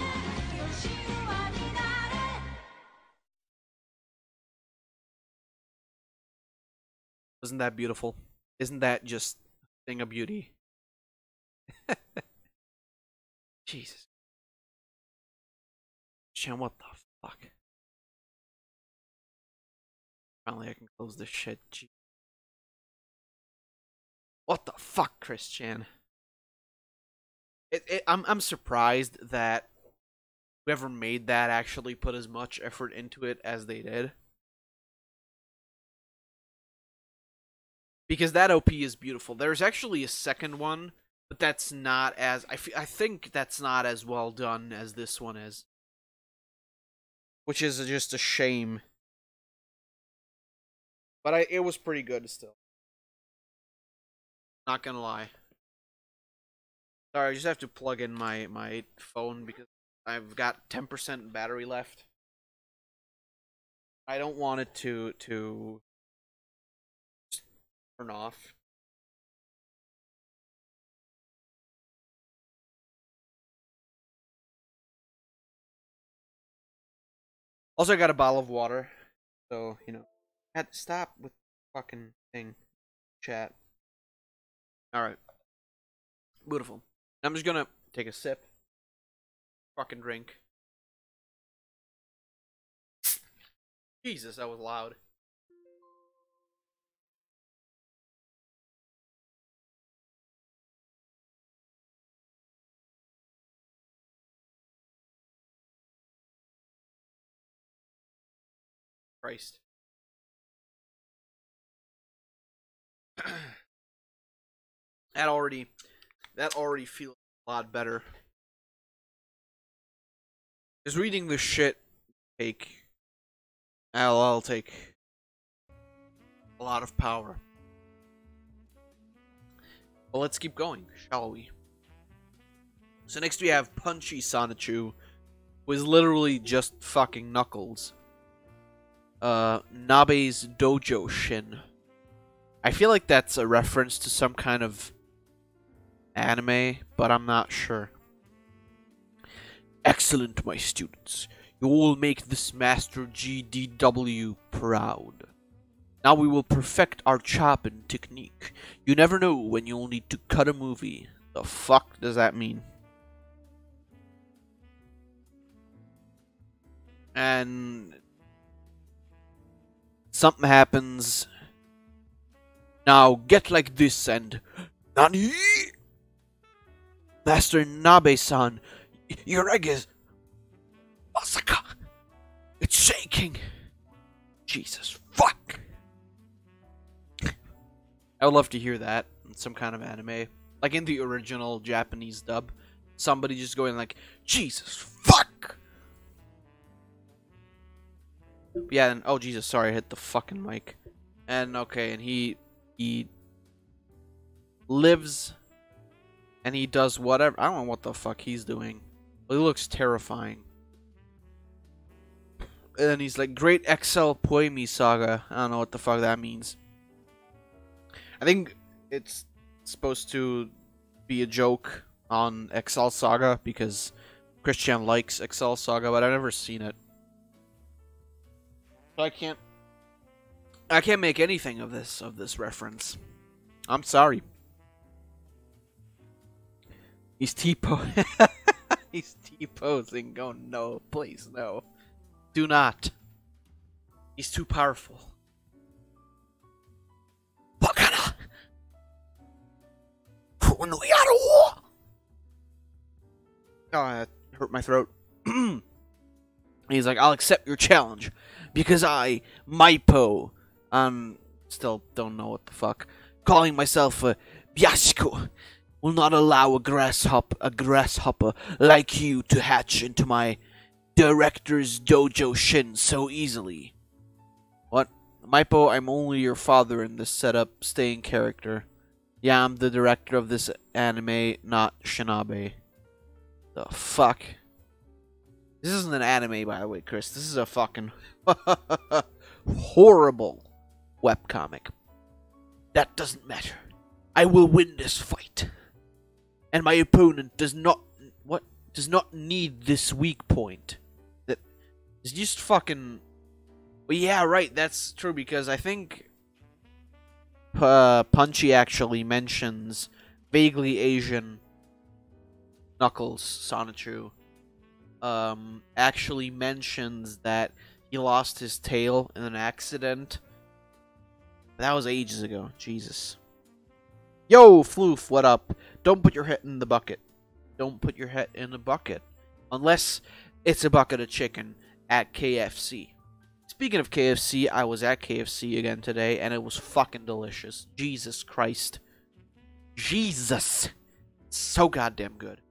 よ神話になれ Isn't that beautiful? Isn't that just a thing of beauty? Jesus. Chan, what the fuck? Finally, I can close this shit. Gee. What the fuck, Chris Chan? I'm surprised that whoever made that actually put as much effort into it as they did. Because that OP is beautiful. There's actually a second one, but that's not as... I think that's not as well done as this one is. Which is just a shame. But it was pretty good still. Not gonna lie. Sorry, I just have to plug in my phone because I've got 10% battery left. I don't want it to turn off. Also, I got a bottle of water, so you know, I had to stop with the fucking thing, chat. All right, beautiful. I'm just gonna take a sip, fucking drink. Jesus, that was loud. Christ. that already feels a lot better. Just reading this shit I'll take a lot of power. Well, let's keep going, shall we? So next we have Punchy Sonichu, who is literally just fucking Knuckles. Nabe's Dojo Shin. I feel like that's a reference to some kind of anime, but I'm not sure. Excellent, my students. You all make this Master GDW proud. Now we will perfect our chopping technique. You never know when you'll need to cut a movie. The fuck does that mean? And something happens. Now get like this and... Nani? Master Nabe-san, your egg is... Masaka! It's shaking! Jesus, fuck! I would love to hear that in some kind of anime. Like in the original Japanese dub. Somebody just going like, Jesus, fuck! Yeah, and oh Jesus, sorry, I hit the fucking mic. And okay, and he lives and he does whatever. I don't know what the fuck he's doing. But he looks terrifying. And then he's like, Great XL Poemi Saga. I don't know what the fuck that means. I think it's supposed to be a joke on XL Saga because Christian likes XL Saga, but I've never seen it. So I can't make anything of this reference. I'm sorry. He's he's T-posing, going, no, please, no. Do not. He's too powerful. Oh, that hurt my throat. He's like, I'll accept your challenge. Because I, Maipo, still don't know what the fuck, calling myself a Byashiko, will not allow a grasshopper like you to hatch into my director's dojo shin so easily. What? Maipo, I'm only your father in this setup, stay in character. Yeah, I'm the director of this anime, not Shinabe. The fuck? This isn't an anime, by the way, Chris. This is a fucking horrible webcomic. That doesn't matter. I will win this fight. And my opponent does not need this weak point. That is just fucking. Well, yeah, right. That's true because I think Punchy actually mentions vaguely Asian Knuckles, Sonichu. Actually mentions that he lost his tail in an accident. That was ages ago. Jesus. Yo, Floof, what up? Don't put your head in the bucket. Don't put your head in the bucket. Unless it's a bucket of chicken at KFC. Speaking of KFC, I was at KFC again today, and it was fucking delicious. Jesus Christ. Jesus. So goddamn good.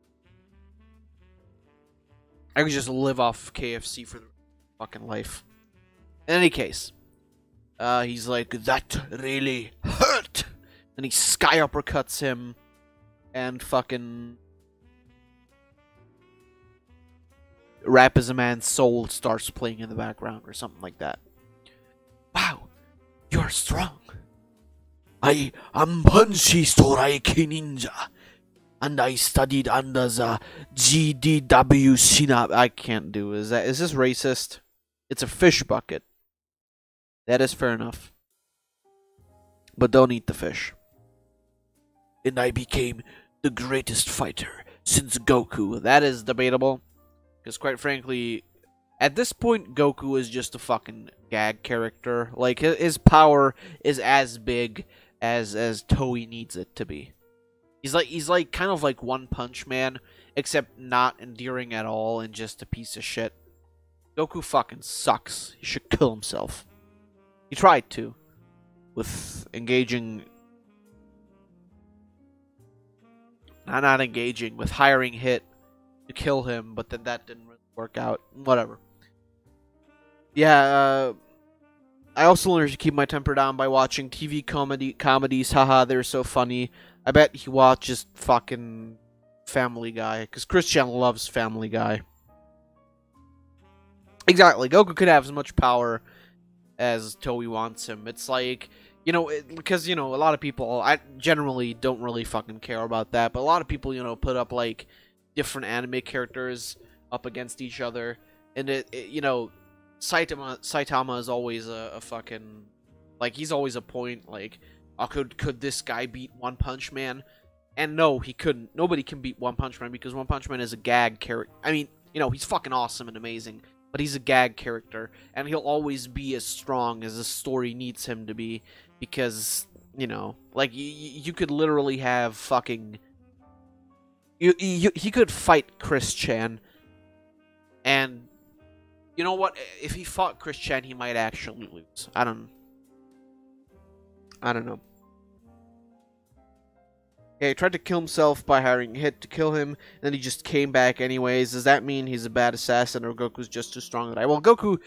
I could just live off KFC for the fucking life. In any case, he's like, that really hurt! And he sky uppercuts him, and fucking Rap Is a Man's Soul starts playing in the background, or something like that. Wow, you're strong. I am Punchy Storaiki Ninja. And I studied under the GDW Shina. I can't do. Is this racist? It's a fish bucket. That is fair enough. But don't eat the fish. And I became the greatest fighter since Goku. That is debatable. Because quite frankly, at this point, Goku is just a fucking gag character. Like, his power is as big as Toei needs it to be. He's like kind of like One Punch Man, except not endearing at all and just a piece of shit. Goku fucking sucks. He should kill himself. He tried to, with engaging, not engaging, with hiring Hit to kill him, but then that didn't really work out. Whatever. Yeah. I also learned to keep my temper down by watching TV comedies. Haha, they're so funny. I bet he watches fucking Family Guy, because Christian loves Family Guy. Exactly, Goku could have as much power as Toei wants him. It's like, you know, because, you know, a lot of people, I generally don't really fucking care about that, but a lot of people, you know, put up, like, different anime characters up against each other, and you know, Saitama is always a fucking, like, he's always a point, like, oh, could this guy beat One Punch Man? And no, he couldn't. Nobody can beat One Punch Man because One Punch Man is a gag character. I mean, you know, he's fucking awesome and amazing, but he's a gag character, and he'll always be as strong as the story needs him to be, because, you know, like, you could literally have fucking... He could fight Chris Chan, and you know what? If he fought Chris Chan, he might actually lose. I don't know. Yeah, he tried to kill himself by hiring Hit to kill him, and then he just came back anyways. Does that mean he's a bad assassin, or Goku's just too strong to die? Well, Goku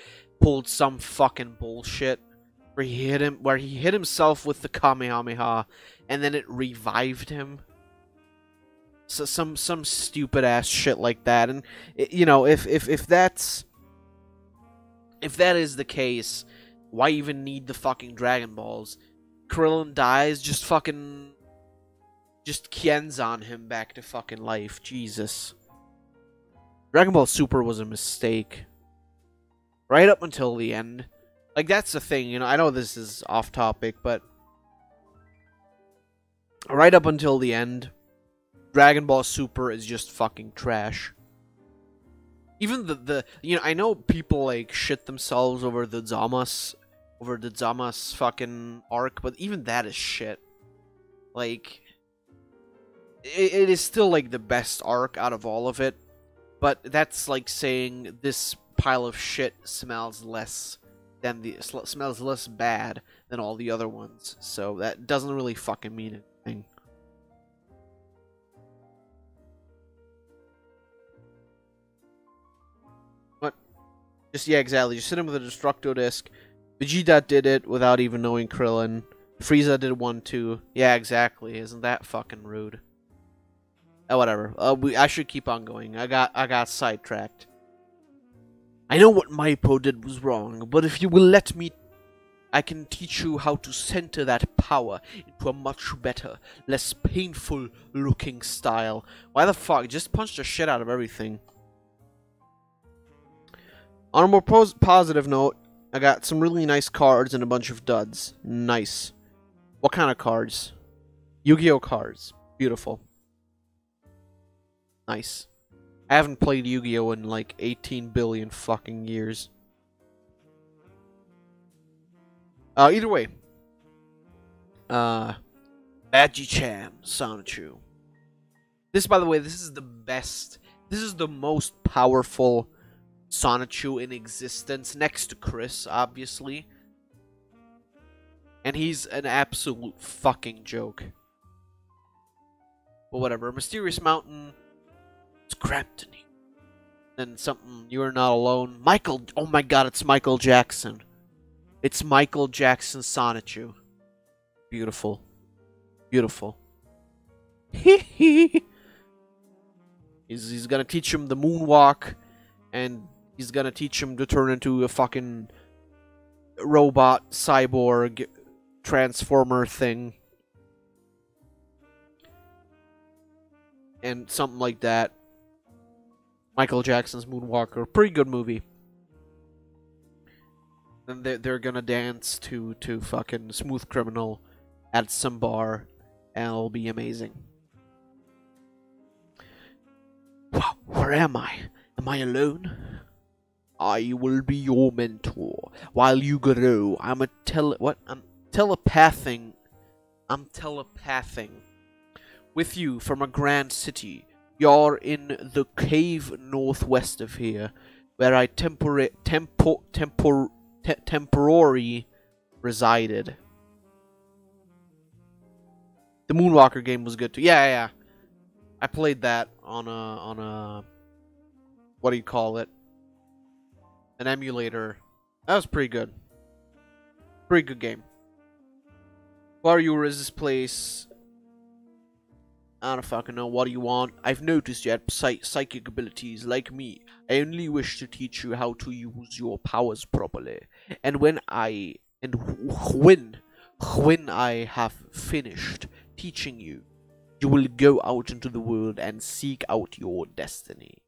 pulled some fucking bullshit where he hit himself with the Kamehameha, and then it revived him. So some stupid ass shit like that. And you know, if that is the case, why even need the fucking Dragon Balls? Krillin dies, just Kienzan him back to fucking life. Jesus. Dragon Ball Super was a mistake. Right up until the end. Like, that's the thing, you know, I know this is off topic, but right up until the end, Dragon Ball Super is just fucking trash. Even the you know, I know people like shit themselves over the Zamas fucking arc, but even that is shit. Like, it is still like the best arc out of all of it, but that's like saying this pile of shit smells less bad than all the other ones. So that doesn't really fucking mean anything. What? Just, yeah, exactly. Just hit him with a Destructo Disc. Vegeta did it without even knowing Krillin. Frieza did one too. Yeah, exactly. Isn't that fucking rude? Whatever. I should keep on going. I got sidetracked. I know what Maipo did was wrong, but if you will let me, I can teach you how to center that power into a much better, less painful looking style. Why the fuck? Just punch the shit out of everything. On a more positive note, I got some really nice cards and a bunch of duds. Nice. What kind of cards? Yu-Gi-Oh cards. Beautiful. Nice. I haven't played Yu-Gi-Oh in like 18 billion fucking years. Either way. Magi-chan, Sonichu. This, by the way, this is the best. This is the most powerful Sonichu in existence, next to Chris, obviously. And he's an absolute fucking joke. But whatever. Mysterious Mountain. It's Kryptonite. Then something, You Are Not Alone. Michael, oh my god, it's Michael Jackson. It's Michael Jackson Sonichu. Beautiful. Beautiful. He's gonna teach him the moonwalk, and he's gonna teach him to turn into a fucking robot, cyborg, transformer thing. And something like that. Michael Jackson's Moonwalker. Pretty good movie. Then they're gonna dance to fucking Smooth Criminal at some bar, and it'll be amazing. Wow, where am I? Am I alone? I will be your mentor while you grow. I'm telepathing with you from a grand city. You're in the cave northwest of here, where I temporarily resided. The Moonwalker game was good too. Yeah. I played that on a what do you call it? An emulator. That was pretty good. Pretty good game. Who are you? Is this place? I don't fucking know. What do you want? I've noticed you have psychic abilities like me. I only wish to teach you how to use your powers properly. And when I have finished teaching you, you will go out into the world and seek out your destiny.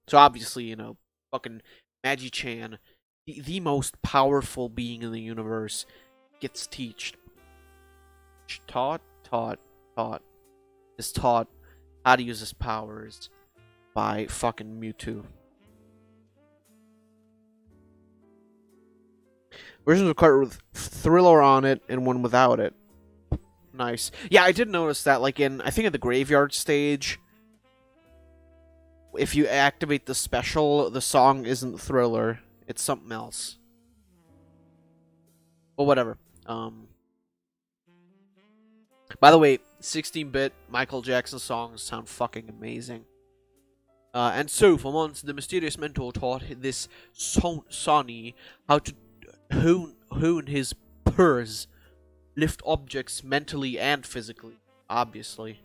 So obviously, you know, fucking Magi-chan, the most powerful being in the universe, gets taught is taught how to use his powers by fucking Mewtwo. Versions of card with Thriller on it and one without it. Nice. Yeah, I did notice that, like I think at the graveyard stage, if you activate the special, the song isn't Thriller, it's something else. But whatever. By the way, 16-bit Michael Jackson songs sound fucking amazing. And so, for months, the mysterious mentor taught this Sonny how to hone his purse, lift objects mentally and physically, obviously.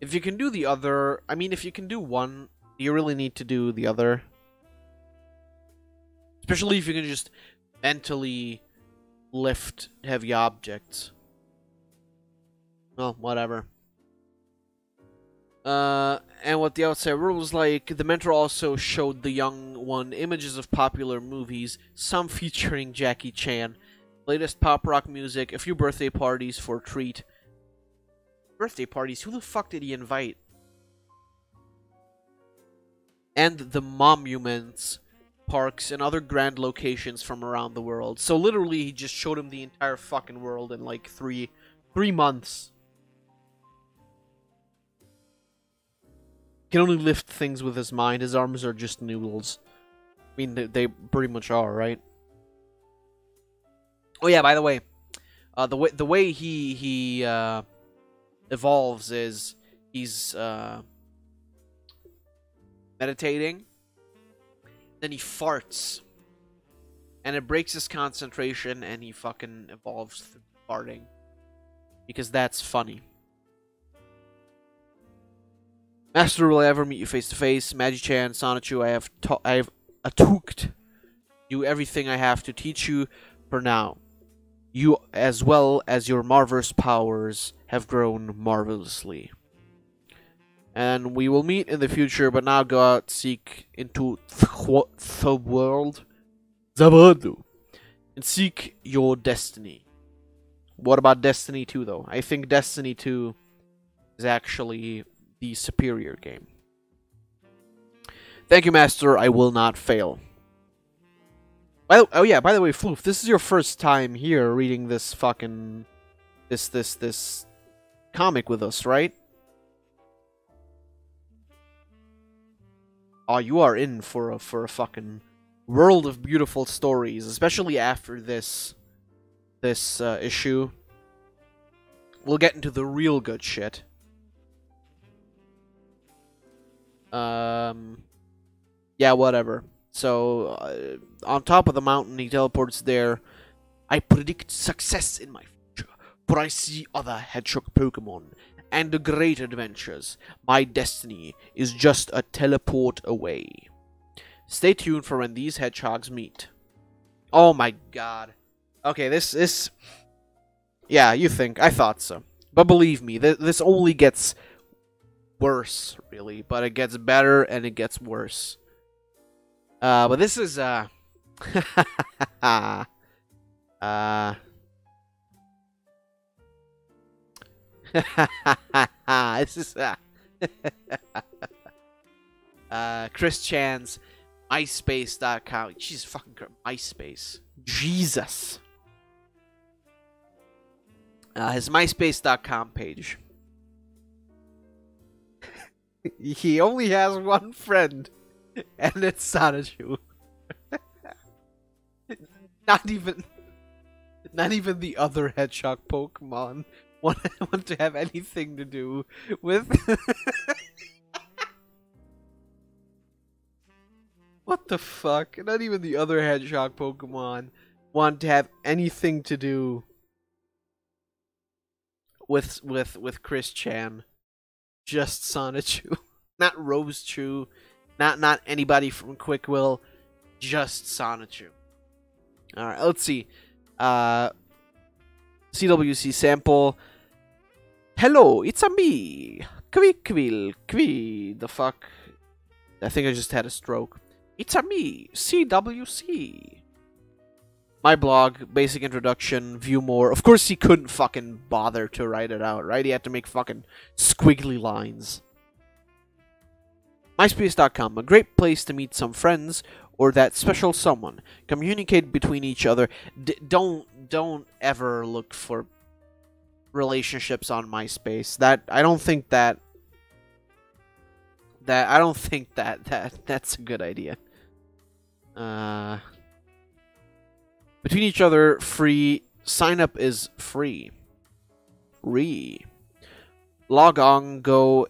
If you can do the other, I mean, if you can do one, you really need to do the other. Especially if you can just mentally lift heavy objects. Well, whatever. And what the outside world was like, the mentor also showed the young one images of popular movies, some featuring Jackie Chan, latest pop rock music, a few birthday parties for a treat. Birthday parties? Who the fuck did he invite? And the monuments, parks, and other grand locations from around the world. So literally, he just showed him the entire fucking world in like three months. Can only lift things with his mind. His arms are just noodles. I mean, they pretty much are, right? Oh yeah, by the way, the way he evolves is he's meditating, then he farts, and it breaks his concentration, and he fucking evolves through farting because that's funny. Master, will I ever meet you face to face? Magi-chan, Sonichu, I have attooked you everything I have to teach you for now. You, as well as your marvelous powers, have grown marvelously. And we will meet in the future, but now go out, seek into the world, and seek your destiny. What about Destiny 2, though? I think Destiny 2 is actually the superior game. Thank you, Master. I will not fail. Oh yeah, by the way, Floof, this is your first time here reading this fucking this comic with us, right? Oh, you are in for a fucking world of beautiful stories, especially after this issue. We'll get into the real good shit. Yeah, whatever. So, on top of the mountain, he teleports there. I predict success in my future, for I see other hedgehog Pokemon and great adventures. My destiny is just a teleport away. Stay tuned for when these hedgehogs meet. Oh my god. Okay, this... Yeah, you think. I thought so. But believe me, this only gets worse, really. But it gets better and it gets worse. But this is, this is, Chris Chan's MySpace.com. Jesus fucking MySpace. Jesus. His MySpace.com page. He only has one friend, and it's Sonichu. Not even the other hedgehog Pokemon want to have anything to do with. What the fuck? Not even the other hedgehog Pokemon want to have anything to do with Chris Chan. Just Sonichu. Not Rosechu. Not anybody from Quickwill. Just Sonichu. Alright, let's see. CWC sample. Hello, it's a me. Quickwill. The fuck? I think I just had a stroke. It's a me. CWC. My blog, basic introduction, view more. Of course he couldn't fucking bother to write it out, right? He had to make fucking squiggly lines. MySpace.com, a great place to meet some friends or that special someone. Communicate between each other. Don't ever look for relationships on MySpace. I don't think that's a good idea. Between each other, free. Sign up is free. Log on, go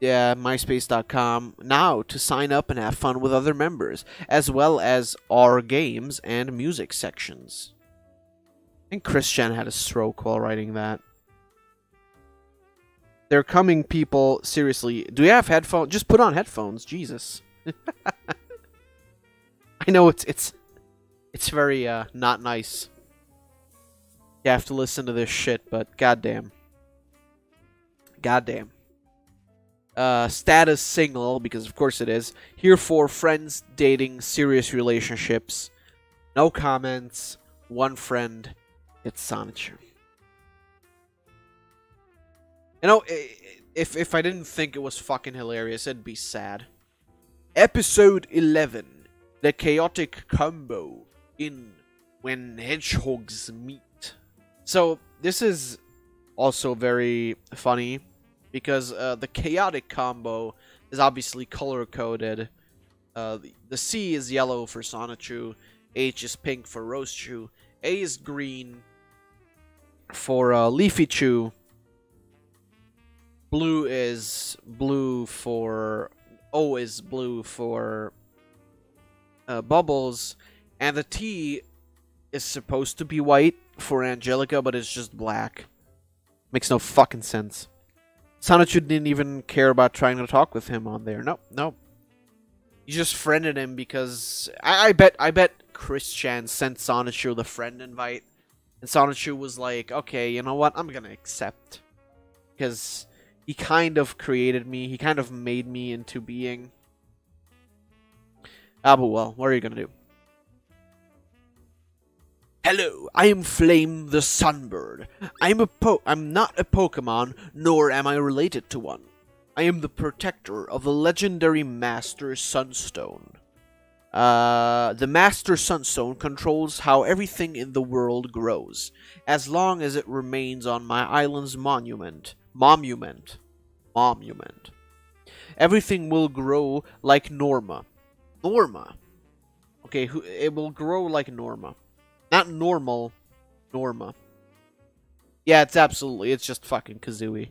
myspace.com now to sign up and have fun with other members, as well as our games and music sections. I think Christian had a stroke while writing that. They're coming, people. Seriously, do you have headphones? Just put on headphones. Jesus. I know it's very not nice. You have to listen to this shit, but goddamn. Goddamn. Status single, because of course it is. Here for friends, dating, serious relationships. No comments. One friend. It's Sonichu. You know, if I didn't think it was fucking hilarious, it'd be sad. Episode 11. The chaotic combo in When Hedgehogs Meet. So, this is also very funny, because the chaotic combo is obviously color-coded. The C is yellow for Sonichu, H is pink for Rosechu, A is green for Leafychu, blue is blue for... O is blue for Bubbles, and the T is supposed to be white for Angelica, but it's just black. Makes no fucking sense. Sonichu didn't even care about trying to talk with him on there. Nope. You just friended him because... I bet Christian sent Sonichu the friend invite, and Sonichu was like, okay, you know what? I'm gonna accept. Because he kind of created me. He kind of made me into being. Ah, but well, what are you gonna do? Hello, I am Flame the Sunbird. I'm not a Pokemon, nor am I related to one. I am the protector of the legendary Master Sunstone. The Master Sunstone controls how everything in the world grows, as long as it remains on my island's monument. Everything will grow like Norma. Norma. Okay, it will grow like Norma. Not normal, Norma. Yeah, it's just fucking Kazooie.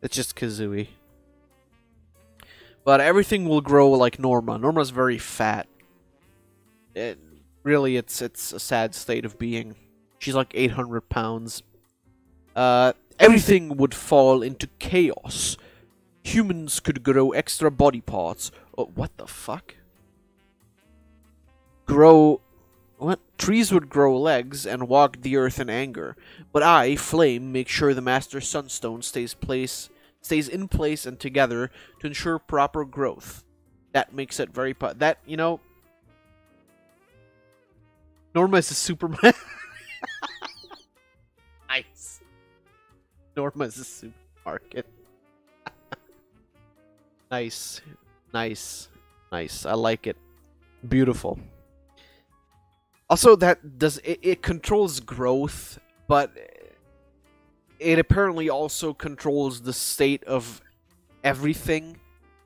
It's just Kazooie. But everything will grow like Norma. Norma's very fat. Really, it's a sad state of being. She's like 800 pounds. Everything would fall into chaos. Humans could grow extra body parts. Oh, what the fuck? What? Trees would grow legs and walk the earth in anger. But I, Flame, make sure the Master Sunstone stays in place and together to ensure proper growth. That makes it very you know... Norma is a Superman. Nice. Norma is a supermarket. Nice. I like it. Beautiful. Also, it controls growth, but it apparently also controls the state of everything.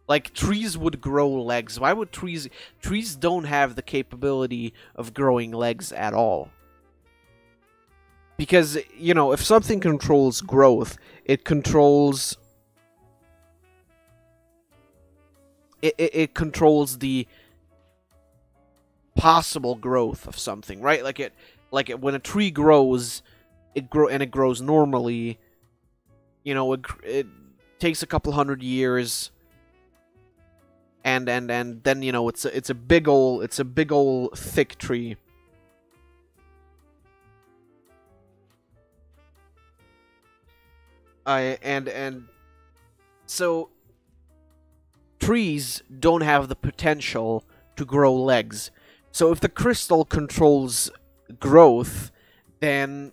Like, trees would grow legs. Why would trees... Trees don't have the capability of growing legs at all. Because, you know, if something controls growth, it controls... It controls the possible growth of something, right? When a tree grows, it grows normally. You know, it takes a couple hundred years, and then, you know, it's a big old thick tree. So trees don't have the potential to grow legs. So if the crystal controls growth, then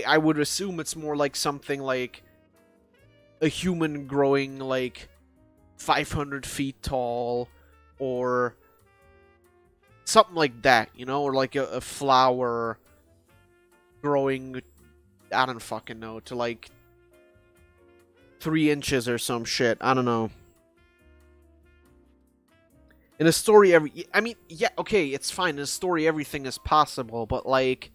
I would assume it's more like something like a human growing like 500 feet tall, or something like that, you know, or like a flower growing, I don't fucking know, to like 3 inches or some shit. I don't know. In a story, I mean, yeah, okay, it's fine. In a story, everything is possible, but, like,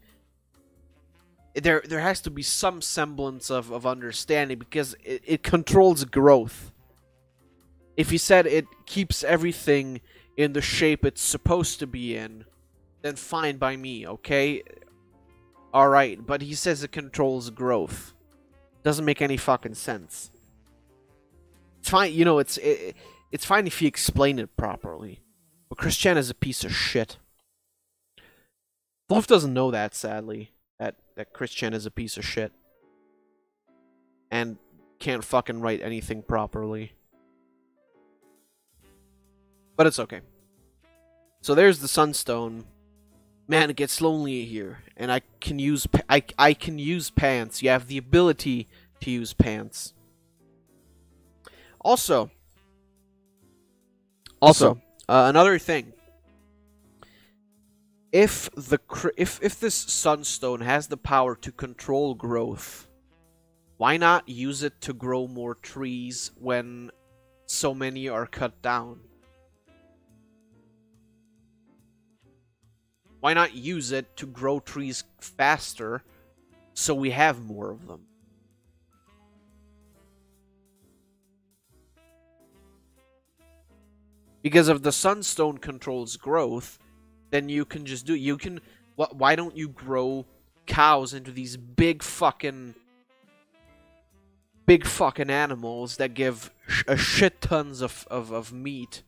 there has to be some semblance of understanding, because it controls growth. If he said it keeps everything in the shape it's supposed to be in, then fine by me, okay? Alright, but he says it controls growth. Doesn't make any fucking sense. It's fine, you know, it's fine if you explain it properly. But Christian is a piece of shit. Fluff doesn't know that, sadly. That Christian is a piece of shit. And can't fucking write anything properly. But it's okay. So there's the Sunstone. Man, it gets lonely here, and I can use I can use pants. You have the ability to use pants. Also, another thing. If this Sunstone has the power to control growth, why not use it to grow more trees when so many are cut down? Why not use it to grow trees faster so we have more of them? Because if the Sunstone controls growth, then you can just do it. You can... Why don't you grow cows into these big fucking animals that give a shit tons of meat,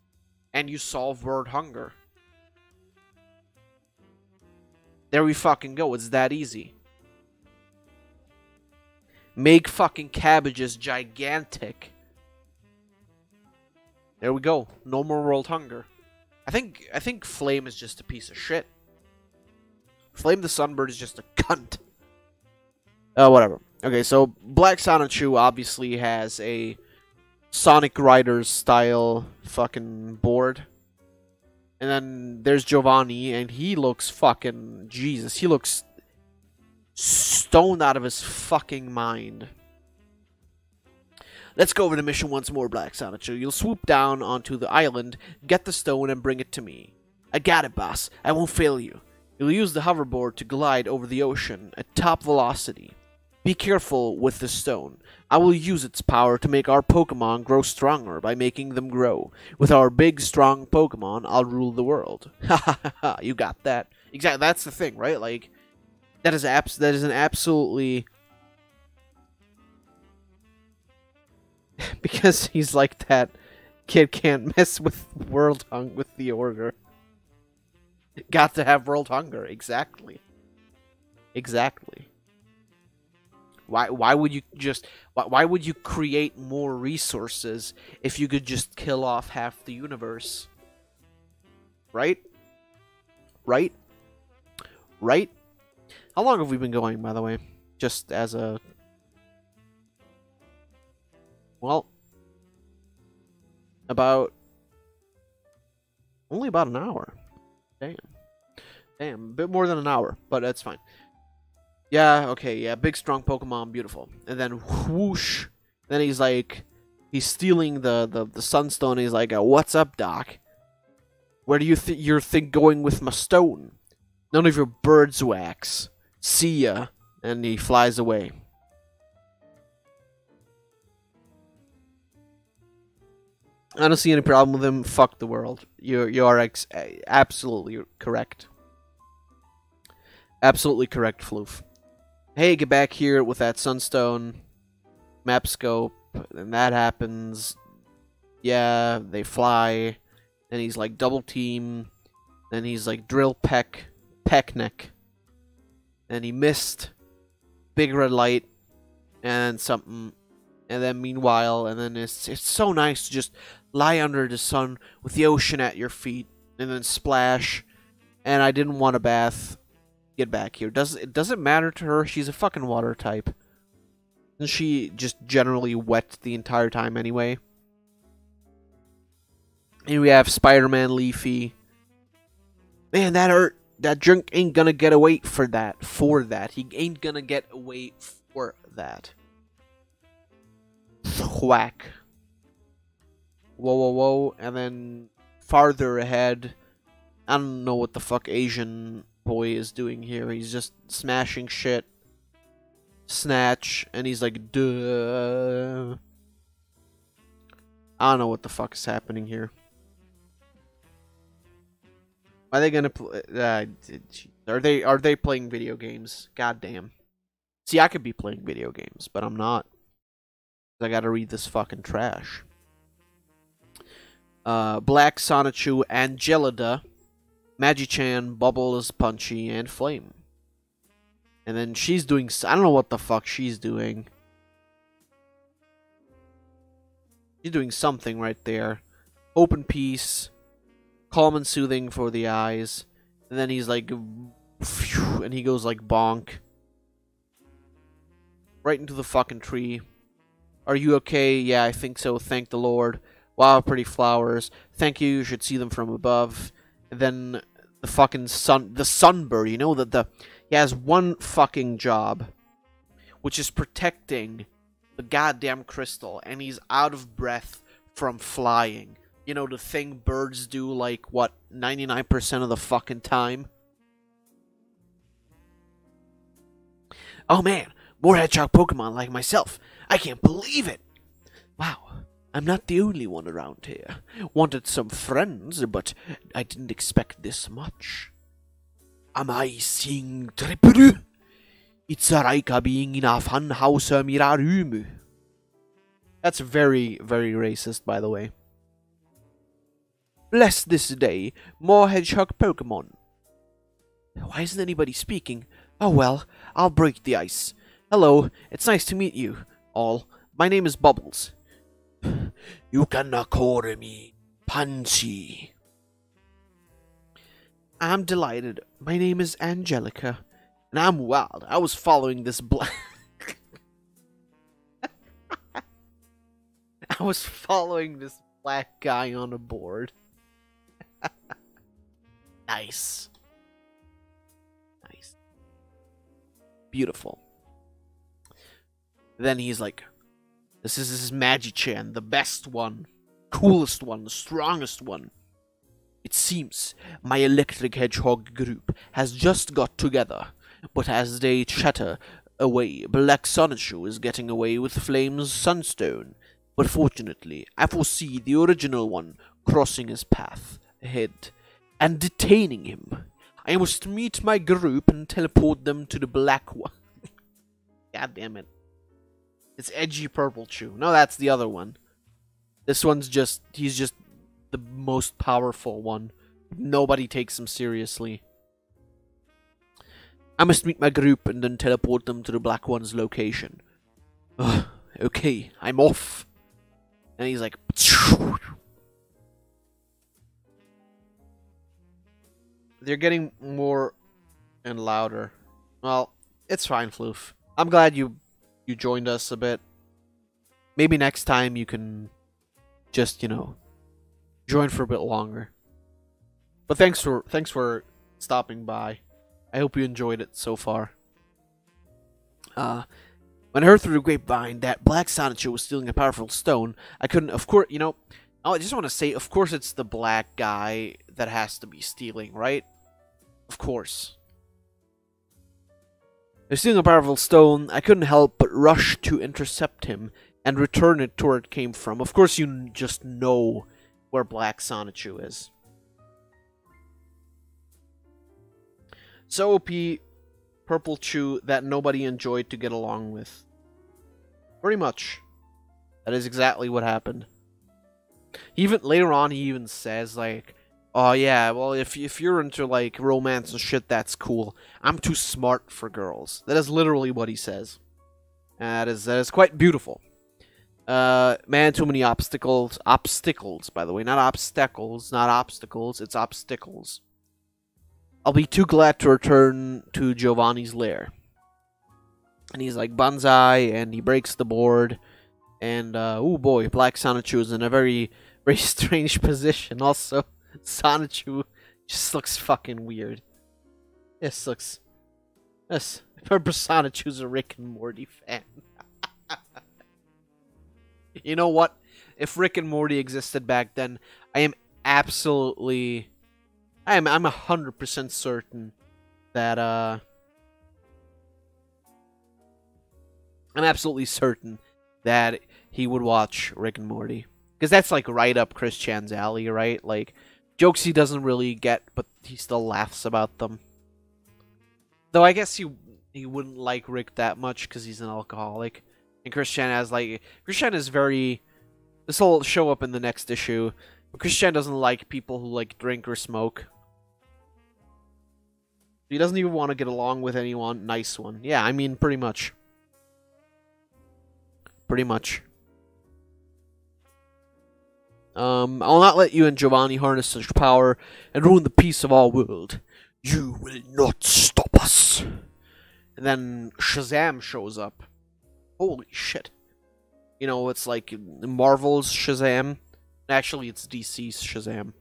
and you solve world hunger? There we fucking go. It's that easy. Make fucking cabbages gigantic. There we go. No more world hunger. I think Flame is just a piece of shit. Flame the Sunbird is just a cunt. Whatever. Okay, so Black Sonichu obviously has a Sonic Riders style fucking board. And then there's Giovanni, and he looks fucking... Jesus, he looks stoned out of his fucking mind. Let's go over the mission once more, Black Sonichu. You'll swoop down onto the island, get the stone, and bring it to me. I got it, boss. I won't fail you. You'll use the hoverboard to glide over the ocean at top velocity. Be careful with the stone. I will use its power to make our Pokemon grow stronger by making them grow. With our big, strong Pokemon, I'll rule the world. Ha ha ha ha, you got that. Exactly, that's the thing, right? Like, that is an absolutely... Because he's like that, kid can't mess with with the order. Got to have world hunger, exactly. Exactly. Why would you just... Why would you create more resources if you could just kill off half the universe? Right? Right? Right? How long have we been going, by the way? Just as a... Well... Only about an hour. Damn. Damn, a bit more than an hour, but that's fine. Yeah, okay, yeah, big strong Pokemon, beautiful. And then whoosh, then he's like, he's stealing the Sunstone, and he's like, what's up, Doc? Where do you you're going with my stone? None of your bird's wax. See ya. And he flies away. I don't see any problem with him. Fuck the world. You are absolutely correct. Absolutely correct, Floof. Hey, get back here with that Sunstone. Map scope. And that happens. Yeah, they fly. Then he's like double team. Then he's like drill peck neck. And he missed. Big red light. And something. And then meanwhile, and then it's so nice to just lie under the sun with the ocean at your feet. And then splash. And I didn't want a bath. Get back here. It doesn't matter to her. She's a fucking water type. Isn't she just generally wet the entire time anyway? And we have Spider-Man Leafy. Man, that hurt. That drink ain't gonna get away for that. He ain't gonna get away for that. Whack. Whoa, whoa, whoa. And then farther ahead, I don't know what the fuck Asian boy is doing here. He's just smashing shit. snatch, and he's like, duh. I don't know what the fuck is happening here. Are they gonna play? Are they playing video games? God damn. See, I could be playing video games, but I'm not. I gotta read this fucking trash. Black, Sonichu, Angelida, Magi-chan, Bubbles, Punchy, and Flame. And then she's doing... I don't know what the fuck she's doing. She's doing something right there. Open peace. Calm and soothing for the eyes. And then he's like... Phew, and he goes like bonk. Right into the fucking tree. Are you okay? Yeah, I think so. Thank the Lord. Wow, pretty flowers. Thank you. You should see them from above. And then the fucking the sunbird. You know that he has one fucking job, which is protecting the goddamn crystal, and he's out of breath from flying. You know, the thing birds do like what 99% of the fucking time. Oh man, more hedgehog Pokemon like myself. I can't believe it. Wow. I'm not the only one around here. Wanted some friends, but I didn't expect this much. Am I seeing triple? It's like being in a funhouse mirarum. That's very, very racist, by the way. Bless this day, more hedgehog Pokemon. Why isn't anybody speaking? Oh well, I'll break the ice. Hello, it's nice to meet you all. My name is Bubbles. You can call me Punchy. I'm delighted. My name is Angelica, and I'm wild. I was following this black... I was following this black guy on a board. Nice. Nice. Beautiful. Then he's like... This is Magi-chan, the best one, coolest one, the strongest one. It seems my electric hedgehog group has just got together, but as they chatter away, Black Sonichu is getting away with Flame's Sunstone. But fortunately, I foresee the original one crossing his path ahead and detaining him. I must meet my group and teleport them to the Black one. God damn it. It's Edgy Purple Chew. No, that's the other one. This one's just... He's just the most powerful one. Nobody takes him seriously. I must meet my group and then teleport them to the Black One's location. Ugh, okay, I'm off. And he's like... They're getting more and louder. Well, it's fine, Floof. I'm glad you joined us a bit. Maybe next time you can just, you know, join for a bit longer. But thanks for stopping by. I hope you enjoyed it so far. When I heard through the grapevine that Black Sonichu was stealing a powerful stone, I couldn't, of course, you know, I just want to say, of course it's the black guy that has to be stealing, right? Of course. They're stealing a powerful stone. I couldn't help but rush to intercept him and return it to where it came from. Of course, you just know where Black Sonichu is. So OP, Purple Chew that nobody enjoyed to get along with. Pretty much. That is exactly what happened. Even later on, he even says, like, oh yeah, well, if you're into, like, romance and shit, that's cool. I'm too smart for girls. That is literally what he says. That is quite beautiful. Man, too many obstacles. Obstacles, by the way. Not obstacles, not obstacles. It's obstacles. I'll be too glad to return to Giovanni's lair. And he's like, Banzai, and he breaks the board. And, oh boy, Black Sonichu is in a very, very strange position. Also, Sonichu just looks fucking weird. This looks... This... Remember, Sonichu's a Rick and Morty fan. You know what? If Rick and Morty existed back then, I am absolutely... I'm 100% certain that, I'm absolutely certain that he would watch Rick and Morty. Because that's like right up Chris Chan's alley, right? Like, jokes he doesn't really get, but he still laughs about them. Though I guess he wouldn't like Rick that much because he's an alcoholic. And Chris Chan is very... This will show up in the next issue. But Chris Chan doesn't like people who like drink or smoke. He doesn't even want to get along with anyone. Nice one. Yeah, I mean, pretty much. Pretty much. I'll not let you and Giovanni harness such power and ruin the peace of our world. You will not stop us. And then Shazam shows up. Holy shit. You know, it's like Marvel's Shazam. Actually, it's DC's Shazam.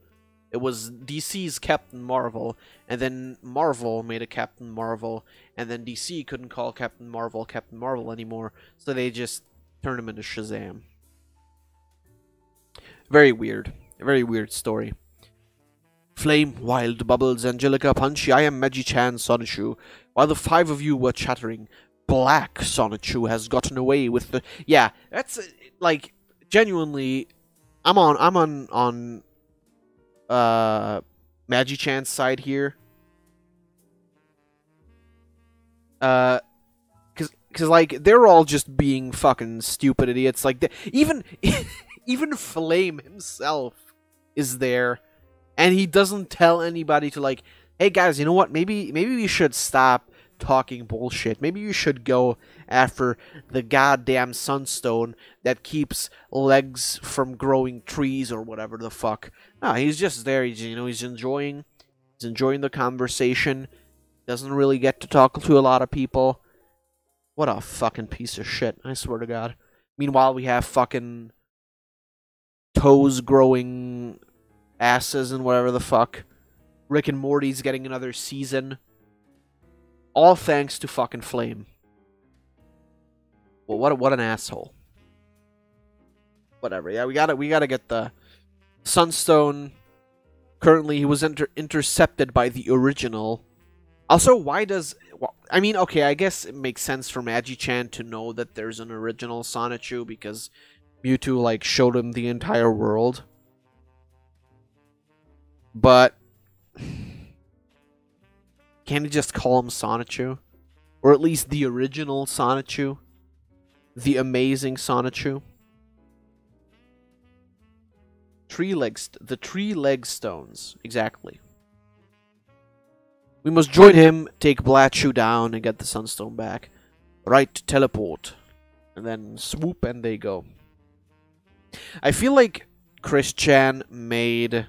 It was DC's Captain Marvel, and then Marvel made a Captain Marvel, and then DC couldn't call Captain Marvel anymore, so they just turned him into Shazam. Very weird. A very weird story. Flame, Wild, Bubbles, Angelica, Punchy, I am Magi-chan, Sonichu. While the 5 of you were chattering, Black Sonichu has gotten away with the... Yeah, that's, like, genuinely... I'm on Magi-chan's side here. Cause like, they're all just being fucking stupid idiots. Like, even Flame himself is there, and he doesn't tell anybody to, like, hey guys, you know what? Maybe we should stop talking bullshit. Maybe you should go after the goddamn sunstone that keeps legs from growing trees or whatever the fuck. No, he's just there. He's enjoying the conversation. Doesn't really get to talk to a lot of people. What a fucking piece of shit, I swear to God. Meanwhile, we have fucking toes growing asses and whatever the fuck. Rick and Morty's getting another season. All thanks to fucking Flame. Well, what an asshole. Whatever. Yeah, we gotta get the Sunstone. Currently, he was intercepted by the original. Also, why does... Well, I mean, okay, I guess it makes sense for Magi-chan to know that there's an original Sonichu because Mewtwo, like, showed him the entire world. But... Can't he just call him Sonichu? Or at least the original Sonichu? The amazing Sonichu? The three-leg stones. Exactly. We must join him, take Blatchu down, and get the Sunstone back. Right, teleport. And then swoop, and they go. I feel like Chris Chan made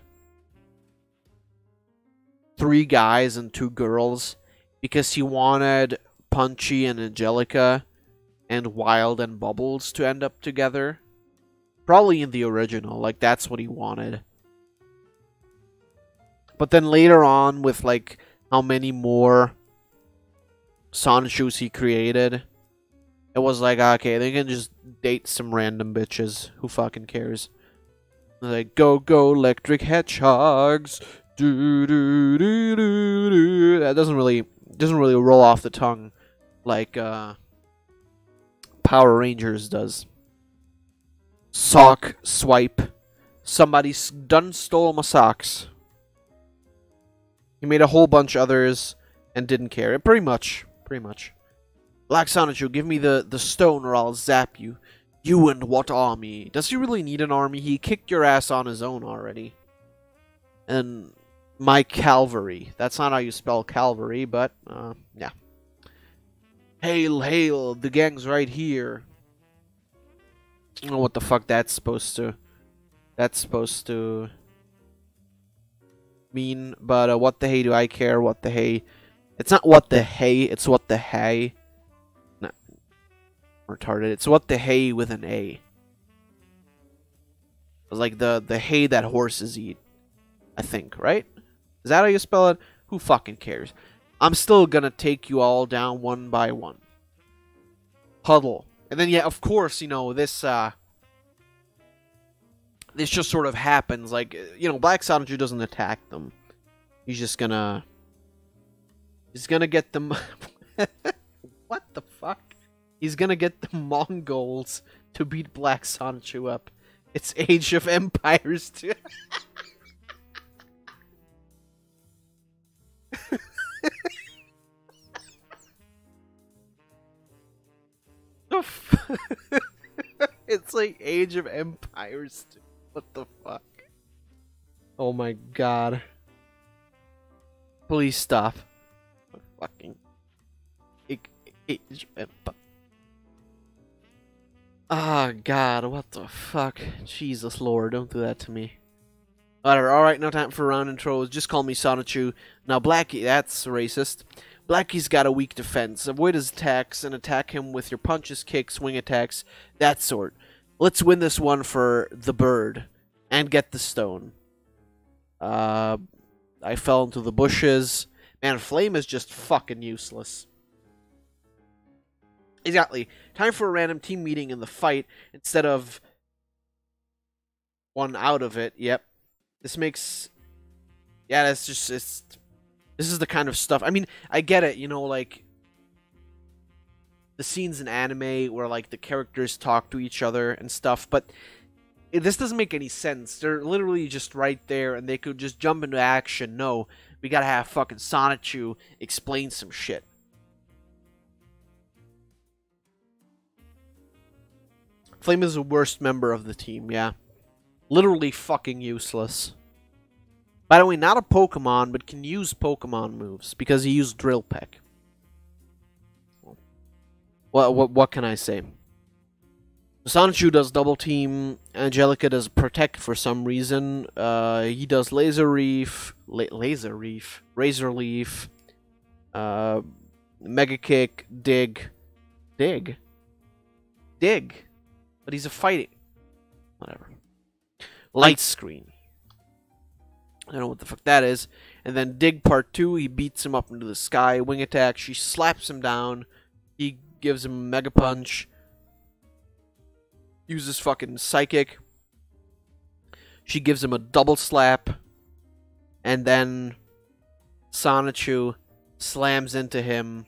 3 guys and 2 girls because he wanted Punchy and Angelica and Wild and Bubbles to end up together. Probably in the original, like that's what he wanted. But then later on, with like how many more Sonichus he created, it was like, okay, they can just date some random bitches. Who fucking cares? Like, go electric hedgehogs. Do, do, do, do, do. That doesn't really roll off the tongue like Power Rangers does. Sock swipe. Somebody done stole my socks. He made a whole bunch others and didn't care. Pretty much. Black Sonichu, give me the stone or I'll zap you. You and what army? Does he really need an army? He kicked your ass on his own already. And my Calvary. That's not how you spell Calvary, but, yeah. Hail, hail, the gang's right here. I don't know what the fuck that's supposed to mean, but what the hey do I care? What the hey? It's not what the hey, it's what the hey. Not retarded. It's what the hey with an A. It's like the hay that horses eat, I think, right? Is that how you spell it? Who fucking cares? I'm still gonna take you all down one by one. Huddle. And then, yeah, of course, you know, this just sort of happens. Like, you know, Black Sonichu doesn't attack them. He's just gonna get them... What the fuck? He's gonna get the Mongols to beat Black Sonichu up. It's Age of Empires too. It's like Age of Empires 2. What the fuck? Oh my god. Please stop. Fucking Age of Empires. Ah, god, what the fuck? Jesus Lord, don't do that to me. Whatever, alright, no time for round intros. Just call me Sonichu. Now, Blackie, that's racist. Blackie's got a weak defense. Avoid his attacks and attack him with your punches, kicks, swing attacks, that sort. Let's win this one for the bird and get the stone. I fell into the bushes. Man, Flame is just fucking useless. Exactly. Time for a random team meeting in the fight instead of one out of it. Yep. This makes... Yeah, that's just... This is the kind of stuff... I mean, I get it, you know, like... The scenes in anime where, like, the characters talk to each other and stuff, but... This doesn't make any sense. They're literally just right there, and they could just jump into action. No, we gotta have fucking Sonichu explain some shit. Flame is the worst member of the team, yeah. Literally fucking useless. By the way, not a Pokemon, but can use Pokemon moves, because he used Drill Peck. What can I say? Sonichu does Double Team, Angelica does Protect for some reason, he does Razor Leaf, Mega Kick, Dig. But he's a fighting... Whatever. Light Screen. I don't know what the fuck that is. And then Dig Part 2, he beats him up into the sky. Wing Attack, she slaps him down. He gives him a Mega Punch. Uses fucking Psychic. She gives him a double slap. And then Sonichu slams into him.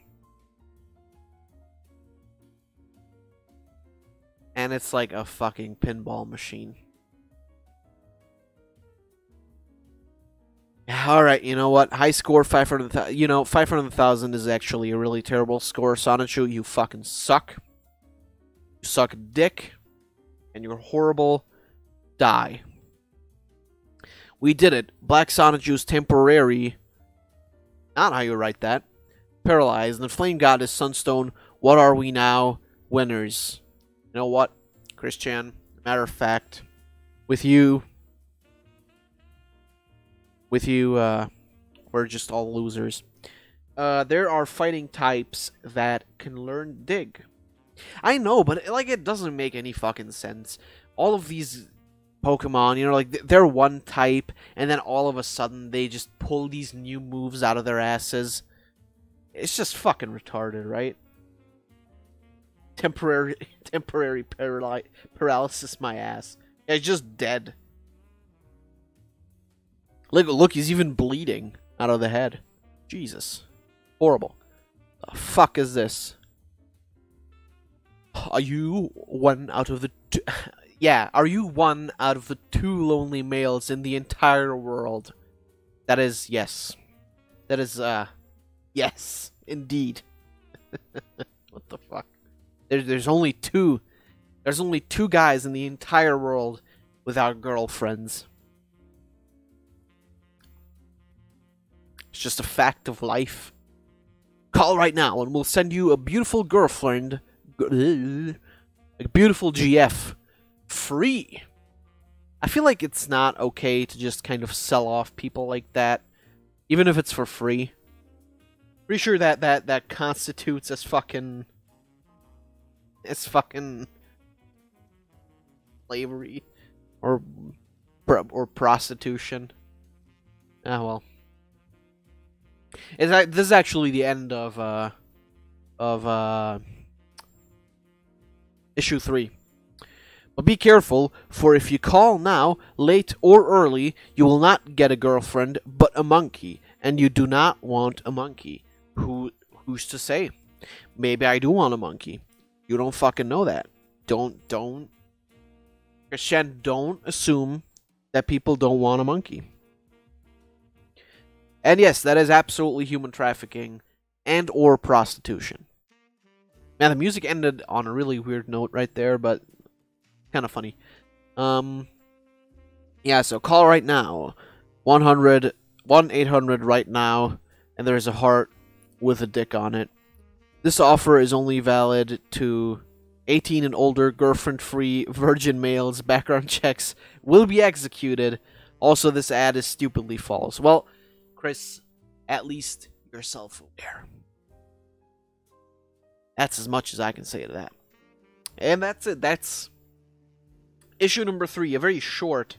And it's like a fucking pinball machine. Alright, you know what? High score, 500,000. You know, 500,000 is actually a really terrible score. Sonichu, you fucking suck. You suck dick. And you're horrible. Die. We did it. Black Sonichu's temporary... Not how you write that. Paralyzed. And the Flame Goddess Sunstone. What are we now? Winners. You know what, Christian? Matter of fact, with you, we're just all losers. There are fighting types that can learn Dig. I know, but like it doesn't make any fucking sense. All of these Pokemon, you know, like they're one type, and then all of a sudden they just pull these new moves out of their asses. It's just fucking retarded, right? Temporary paralysis my ass. Yeah, he's just dead. Look, he's even bleeding out of the head. Jesus. Horrible. The fuck is this? Are you one out of the two... Yeah, are you one out of the 2 lonely males in the entire world? That is, yes. That is, yes, indeed. What the fuck? There's only 2. There's only 2 guys in the entire world without girlfriends. It's just a fact of life. Call right now and we'll send you a beautiful girlfriend. A beautiful GF. Free. I feel like it's not okay to just kind of sell off people like that. Even if it's for free. Pretty sure that constitutes as fucking... It's fucking slavery or prostitution. Ah well. This is actually the end of issue 3. But be careful, for if you call now, late or early, you will not get a girlfriend, but a monkey, and you do not want a monkey. Who's to say? Maybe I do want a monkey. You don't fucking know that. Don't. Christian, don't assume that people don't want a monkey. And yes, that is absolutely human trafficking and or prostitution. Man, the music ended on a really weird note right there, but kind of funny. Yeah, so call right now. 1-800 right now, and there's a heart with a dick on it. This offer is only valid to 18 and older, girlfriend-free, virgin males. Background checks will be executed. Also, this ad is stupidly false. Well, Chris, at least you're self-aware. That's as much as I can say to that. And that's it. That's issue number 3, a very short.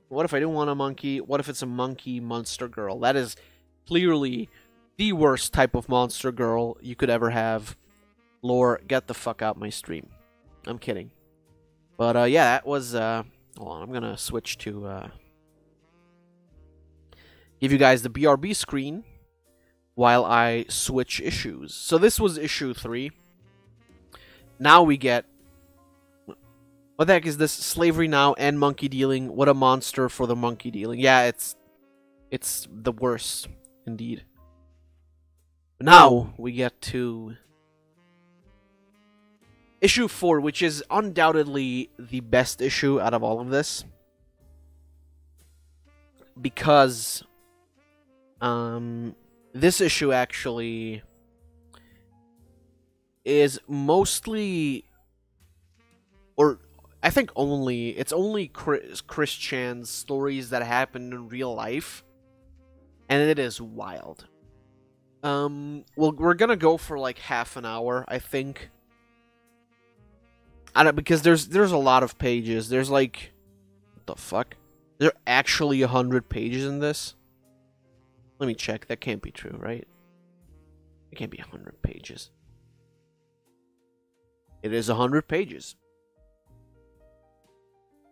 What if I don't want a monkey? What if it's a monkey monster girl? That is clearly the worst type of monster girl you could ever have. Lore, get the fuck out my stream. I'm kidding. But, yeah, that was, hold on, I'm gonna switch to, give you guys the BRB screen while I switch issues. So this was issue 3. Now we get... What the heck is this? Slavery now and monkey dealing. What a monster for the monkey dealing. Yeah, it's the worst, indeed. Now we get to issue 4, which is undoubtedly the best issue out of all of this. Because this issue actually is mostly, or I think it's only Chris Chan's stories that happened in real life, and it is wild. Well, we're gonna go for like half an hour, I think. Because there's a lot of pages. There's like, what the fuck? There are actually 100 pages in this? Let me check. That can't be true, right? It can't be 100 pages. It is 100 pages.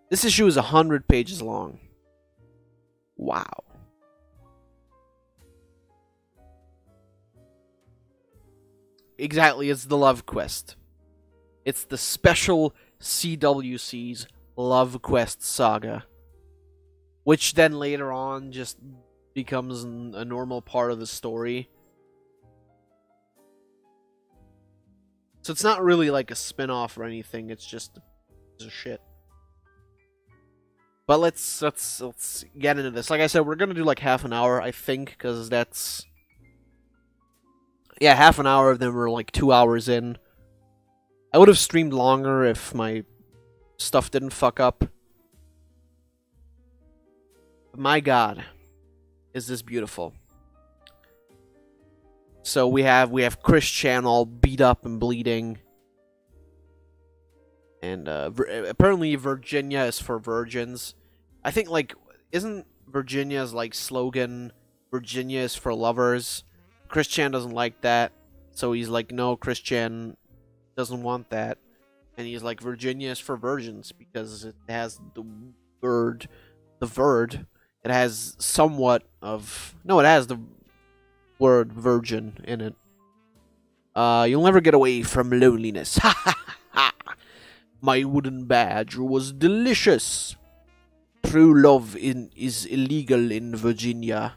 This issue is 100 pages long. Wow. Exactly, it's the Love Quest. It's the special CWC's Love Quest saga. Which then later on just becomes a normal part of the story. So it's not really like a spin-off or anything, it's just a shit. But let's get into this. Like I said, we're gonna do like half an hour, I think, because that's... Yeah, half an hour of them were like 2 hours in. I would have streamed longer if my stuff didn't fuck up. But my god, is this beautiful. So we have Chris Chan all beat up and bleeding. And apparently Virginia is for virgins. I think, like, isn't Virginia's, like, slogan, Virginia is for lovers? Chris Chan doesn't like that. So he's like, no, Chris Chan doesn't want that. And he's like, Virginia is for virgins because it has the word, it has somewhat of, no, it has the word virgin in it. You'll never get away from loneliness. Ha ha ha! My wooden badge was delicious. True love is illegal in Virginia.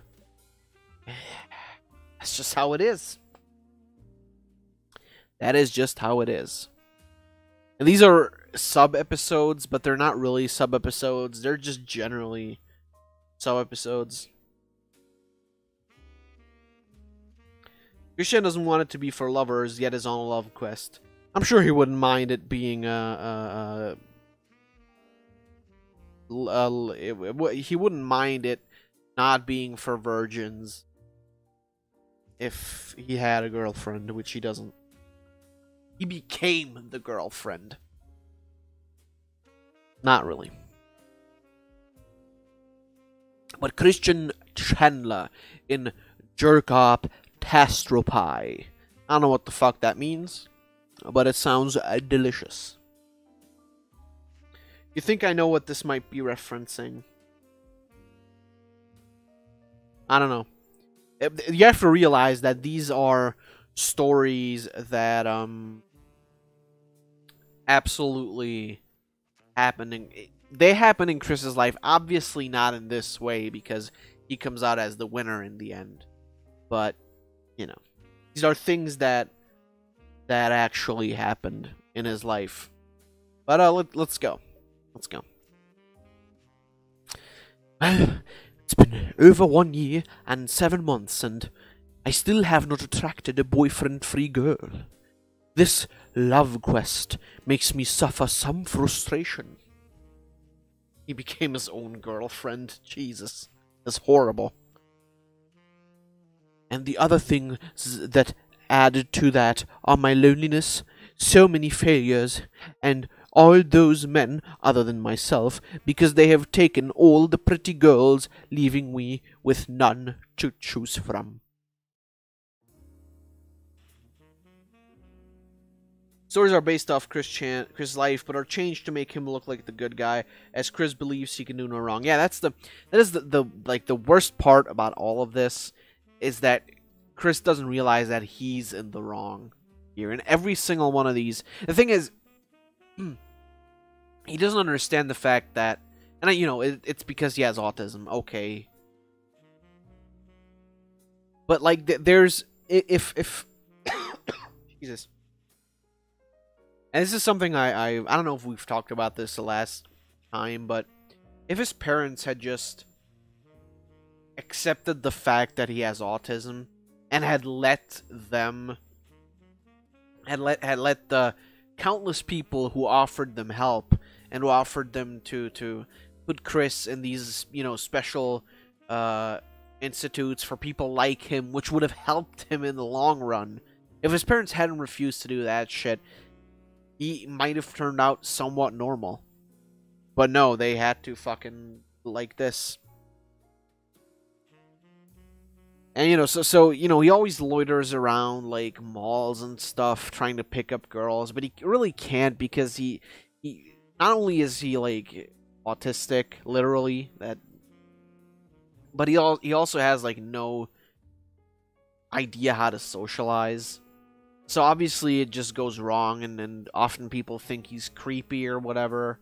That's just how it is. That is just how it is. And these are sub-episodes, but they're not really sub-episodes. They're just generally sub-episodes. Christian doesn't want it to be for lovers, yet is on a love quest. I'm sure he wouldn't mind it being he wouldn't mind it not being for virgins if he had a girlfriend, which he doesn't. He became the girlfriend. Not really. But Christian Chandler in Jerk-Up Tastropie. I don't know what the fuck that means, but it sounds delicious. You think I know what this might be referencing? I don't know. You have to realize that these are stories that absolutely happening. They happen in Chris's life, obviously not in this way because he comes out as the winner in the end. But you know, these are things that actually happened in his life. But let's go. Let's go. Well, it's been over 1 year and 7 months, and I still have not attracted a boyfriend-free girl. This love quest makes me suffer some frustration. He became his own girlfriend. Jesus. That's horrible. And the other thing that added to that are my loneliness, so many failures, and all those men other than myself, because they have taken all the pretty girls, leaving me with none to choose from. Stories are based off Chris' life, but are changed to make him look like the good guy, as Chris believes he can do no wrong. Yeah, that is the worst part about all of this, is that Chris doesn't realize that he's in the wrong here. In every single one of these, the thing is, he doesn't understand the fact that, and it's because he has autism. Okay, but like, there's if Jesus. And this is something I don't know if we've talked about this the last time, but if his parents had just accepted the fact that he has autism and had let the countless people who offered them help and who offered them to put Chris in these, special institutes for people like him, which would have helped him in the long run. If his parents hadn't refused to do that shit, he might have turned out somewhat normal. But no, they had to fucking like this. And so he always loiters around like malls and stuff trying to pick up girls, but he really can't because he not only is he like autistic, literally, but he also has like no idea how to socialize. So obviously it just goes wrong, and often people think he's creepy or whatever.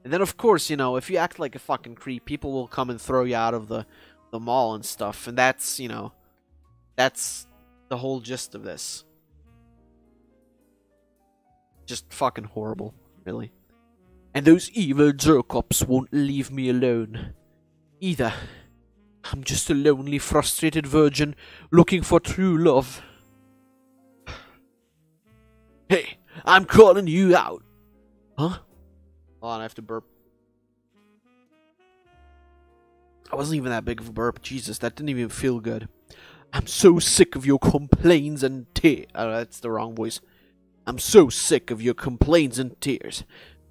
And then of course, if you act like a fucking creep, people will come and throw you out of the mall and stuff. And that's the whole gist of this. Just fucking horrible, really. And those evil jerk-ups won't leave me alone either. I'm just a lonely, frustrated virgin looking for true love. Hey, I'm calling you out. Huh? Hold on, I have to burp. I wasn't even that big of a burp. Jesus, that didn't even feel good. I'm so sick of your complaints and tears. Oh, that's the wrong voice. I'm so sick of your complaints and tears.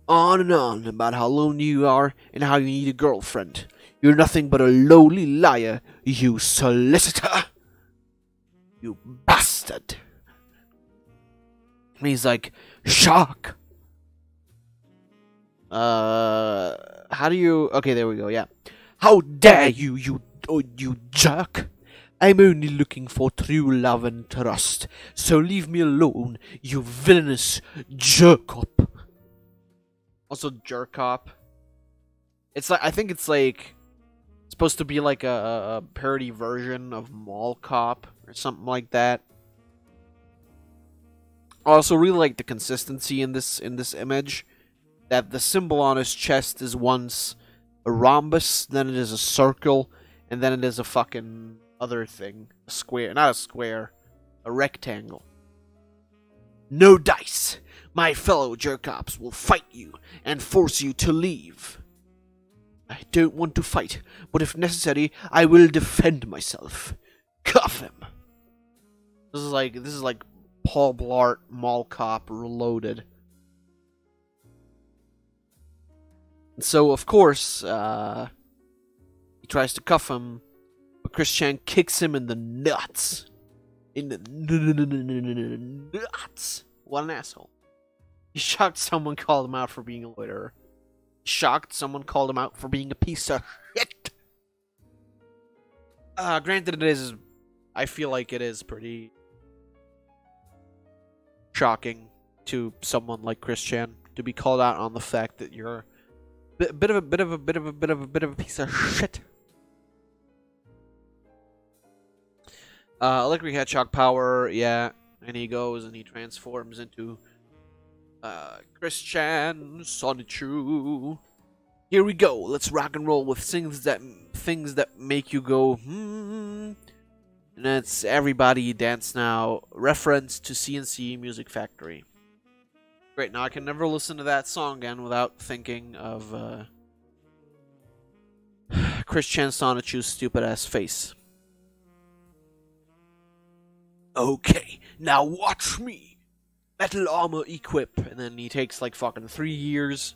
On and on about how lonely you are and how you need a girlfriend. You're nothing but a lowly liar, you solicitor. You bastard. And he's like, Shark. How do you... Okay, there we go, yeah. How dare you, you jerk. I'm only looking for true love and trust. So leave me alone, you villainous jerk-up. Also, jerk-up. It's like... I think it's like... supposed to be like a parody version of Mall Cop or something like that. I also really like the consistency in this image. That the symbol on his chest is once a rhombus, then it is a circle, and then it is a fucking other thing. A square. Not a square. A rectangle. No dice! My fellow jerk-ops will fight you and force you to leave. I don't want to fight, but if necessary, I will defend myself. Cuff him! This is like Paul Blart Mall Cop Reloaded. And so, of course, he tries to cuff him, but Chris Chan kicks him in the nuts. In the nuts. What an asshole. He's shocked someone called him out for being a loiterer. Shocked someone called him out for being a piece of shit. Granted, it is... I feel like it is pretty... shocking to someone like Chris Chan to be called out on the fact that you're a bit of a piece of shit. Electric Hedgehog power, yeah, and he goes and he transforms into Chris Chan Sonichu. Here we go. Let's rock and roll with things that make you go hmm. And it's Everybody Dance Now, reference to CNC Music Factory. Great, now I can never listen to that song again without thinking of Chris Chan Sonichu's stupid ass face. Okay, now watch me. Metal armor equip. And then he takes like fucking 3 years.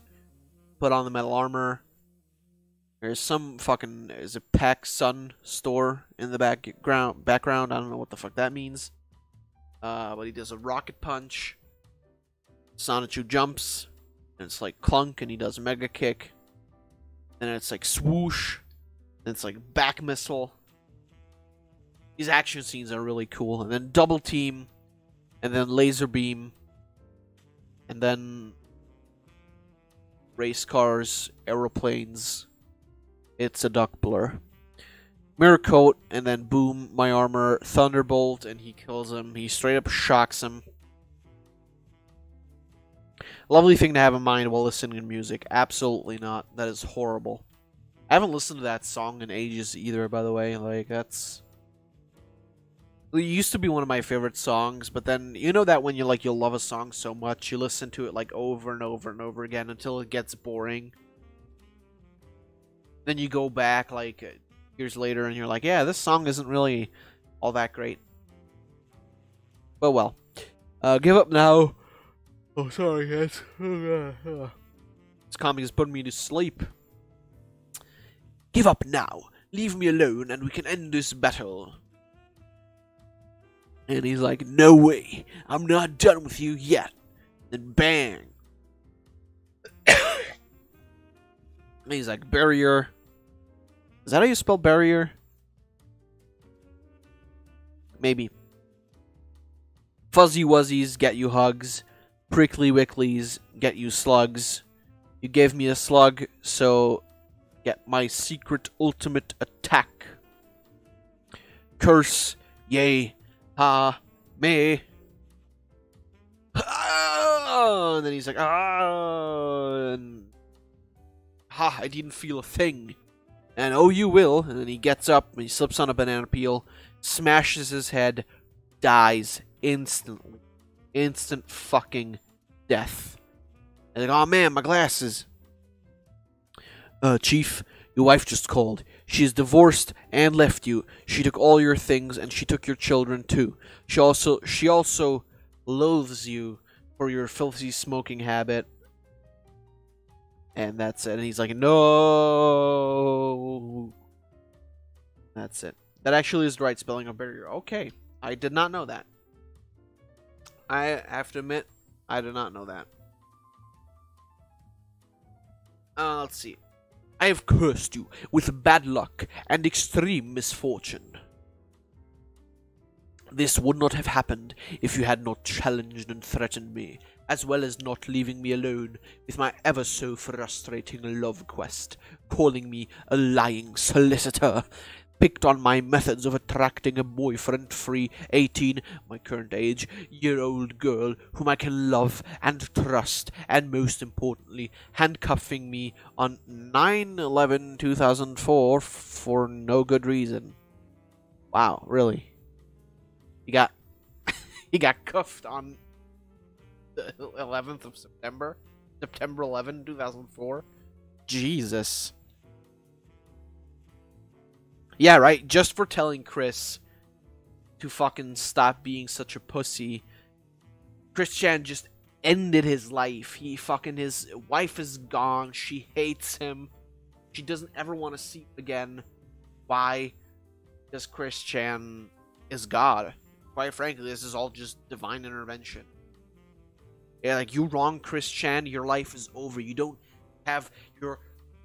Put on the metal armor. There's a Pac Sun store in the background. I don't know what the fuck that means. But he does a rocket punch. Sonichu jumps. And it's like clunk, and he does a mega kick. And it's like swoosh. And it's like back missile. These action scenes are really cool. And then double team. And then laser beam. And then race cars, aeroplanes. It's a duck blur. Mirror coat, and then boom, my armor, thunderbolt, and he kills him. He straight up shocks him. Lovely thing to have in mind while listening to music. Absolutely not. That is horrible. I haven't listened to that song in ages either, by the way. Like, that's... It used to be one of my favorite songs, but then, you know that when you'll love a song so much, you listen to it, like, over and over and over again until it gets boring. Then you go back, like, years later, and you're like, yeah, this song isn't really all that great. But well. Give up now. Oh, sorry, guys. This comic is putting me to sleep. Give up now. Leave me alone, and we can end this battle. And he's like, no way. I'm not done with you yet. Then bang. And he's like, barrier. Is that how you spell barrier? Maybe. Fuzzy Wuzzies get you hugs. Prickly Wicklies get you slugs. You gave me a slug, so get my secret ultimate attack. Curse, yay, ha, me. Ah! And then he's like, ah, and ha, I didn't feel a thing. And oh, you will. And then he gets up and he slips on a banana peel, smashes his head, dies instantly. Instant fucking death. And like, oh man, my glasses. Chief, your wife just called. She is divorced and left you. She took all your things and she took your children too. She also loathes you for your filthy smoking habit. And that's it. And he's like, no. That's it. That actually is the right spelling of barrier. Okay. I did not know that. I have to admit, I did not know that. Let's see. I have cursed you with bad luck and extreme misfortune. This would not have happened if you had not challenged and threatened me, as well as not leaving me alone with my ever so frustrating love quest, calling me a lying solicitor, picked on my methods of attracting a boyfriend-free 18, my current age, year-old girl whom I can love and trust, and most importantly, handcuffing me on 9/11/2004 for no good reason. Wow, really? He got cuffed on the 11th of September? September 11, 2004? Jesus. Yeah, right? Just for telling Chris to fucking stop being such a pussy, Chris Chan just ended his life. His wife is gone. She hates him. She doesn't ever want to see him again. Why? Because Chris Chan is God. Quite frankly, this is all just divine intervention. Yeah, like, you wrong Chris Chan, your life is over. You don't have... You're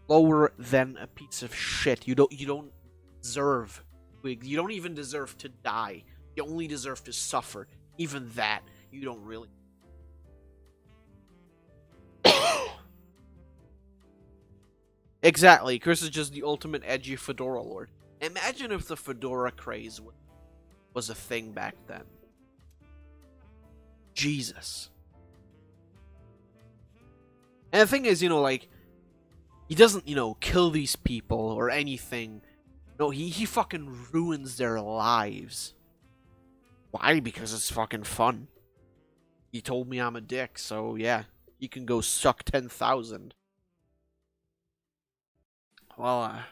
lower than a piece of shit. You don't deserve... You don't even deserve to die. You only deserve to suffer. Even that, you don't really Exactly. Chris is just the ultimate edgy fedora lord. Imagine if the fedora craze was a thing back then. Jesus. And the thing is, you know, like, he doesn't, you know, kill these people or anything. No, he fucking ruins their lives. Why? Because it's fucking fun. He told me I'm a dick, so yeah. He can go suck 10,000. Well,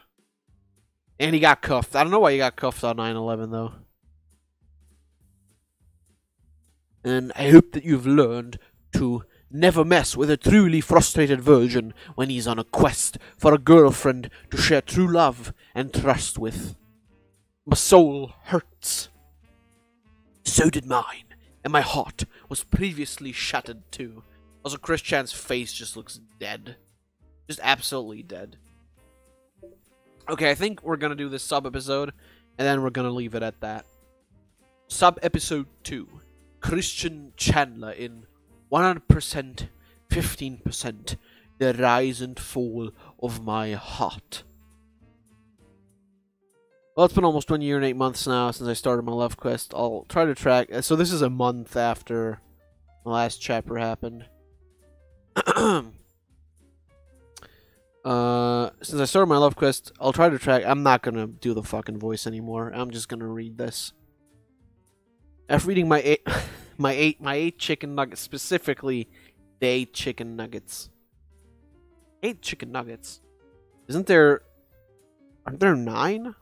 and he got cuffed. I don't know why he got cuffed on 9/11, though. And I hope that you've learned to never mess with a truly frustrated virgin when he's on a quest for a girlfriend to share true love and trust with. My soul hurts. So did mine, and my heart was previously shattered too. Also, Chris Chan's face just looks dead. Just absolutely dead. Okay, I think we're gonna do this sub-episode, and then we're gonna leave it at that. Sub-episode 2. Christian Chandler in 100%, 15%, The Rise and Fall of My Heart. Well, it's been almost 1 year and 8 months now since I started my love quest. I'll try to track... So this is a month after the last chapter happened. Since I started my love quest, I'll try to track... I'm not gonna do the fucking voice anymore. I'm just gonna read this. After reading my eight chicken nuggets, specifically the 8 chicken nuggets. 8 chicken nuggets. Aren't there 9?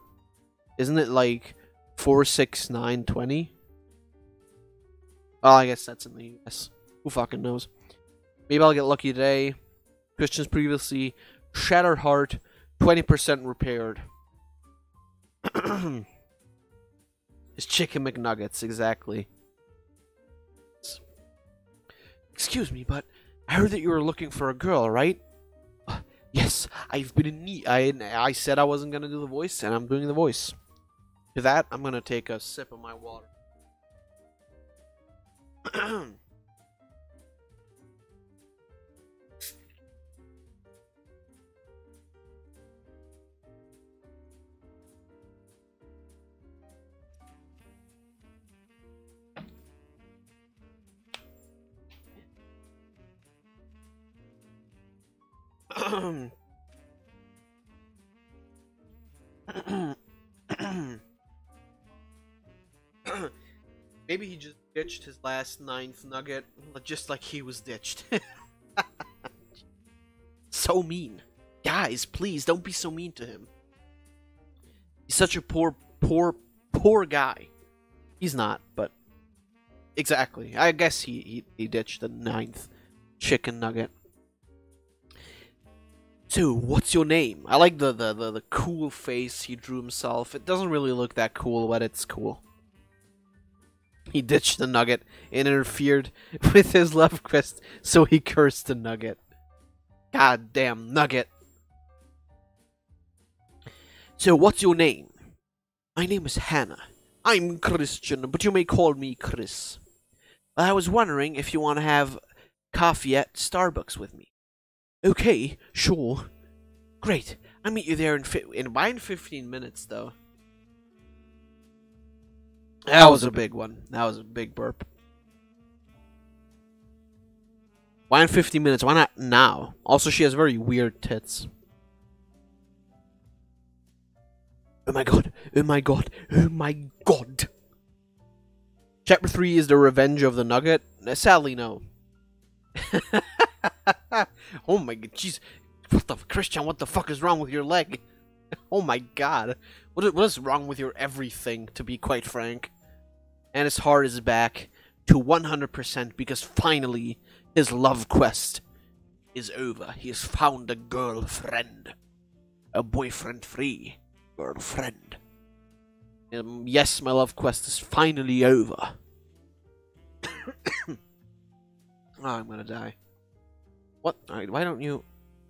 Isn't it like 4, 6, 9, 20? Oh, I guess that's in the US. Who fucking knows? Maybe I'll get lucky today. Christian's previously shattered heart, 20% repaired. His chicken McNuggets, exactly. Excuse me, but I heard that you were looking for a girl, right? Yes, I've been in need. I said I wasn't gonna do the voice, and I'm doing the voice. To that, I'm gonna take a sip of my water. Maybe he just ditched his last 9th nugget, just like he was ditched. So mean. Guys, please, don't be so mean to him. He's such a poor guy. He's not, but... Exactly. I guess he ditched the 9th chicken nugget. So, what's your name? I like the cool face he drew himself. It doesn't really look that cool, but it's cool. He ditched the nugget and interfered with his love quest, so he cursed the nugget. Goddamn nugget. So, what's your name? My name is Hannah. I'm Christian, but you may call me Chris. I was wondering if you want to have coffee at Starbucks with me. Okay, sure. Great. I'll meet you there in 15 minutes, though. That was a big one. That was a big burp. Why in 15 minutes? Why not now? Also, she has very weird tits. Oh my god. Oh my god. Oh my god. Chapter 3 is the revenge of the nugget? Sadly, no. Oh my god. Jeez. What the... Christian, what the fuck is wrong with your leg? Oh my god. What is wrong with your everything, to be quite frank? And his heart is back to 100% because finally his love quest is over. He has found a girlfriend. A boyfriend-free girlfriend. Yes, my love quest is finally over. Oh, I'm gonna die. What? Alright, why don't you...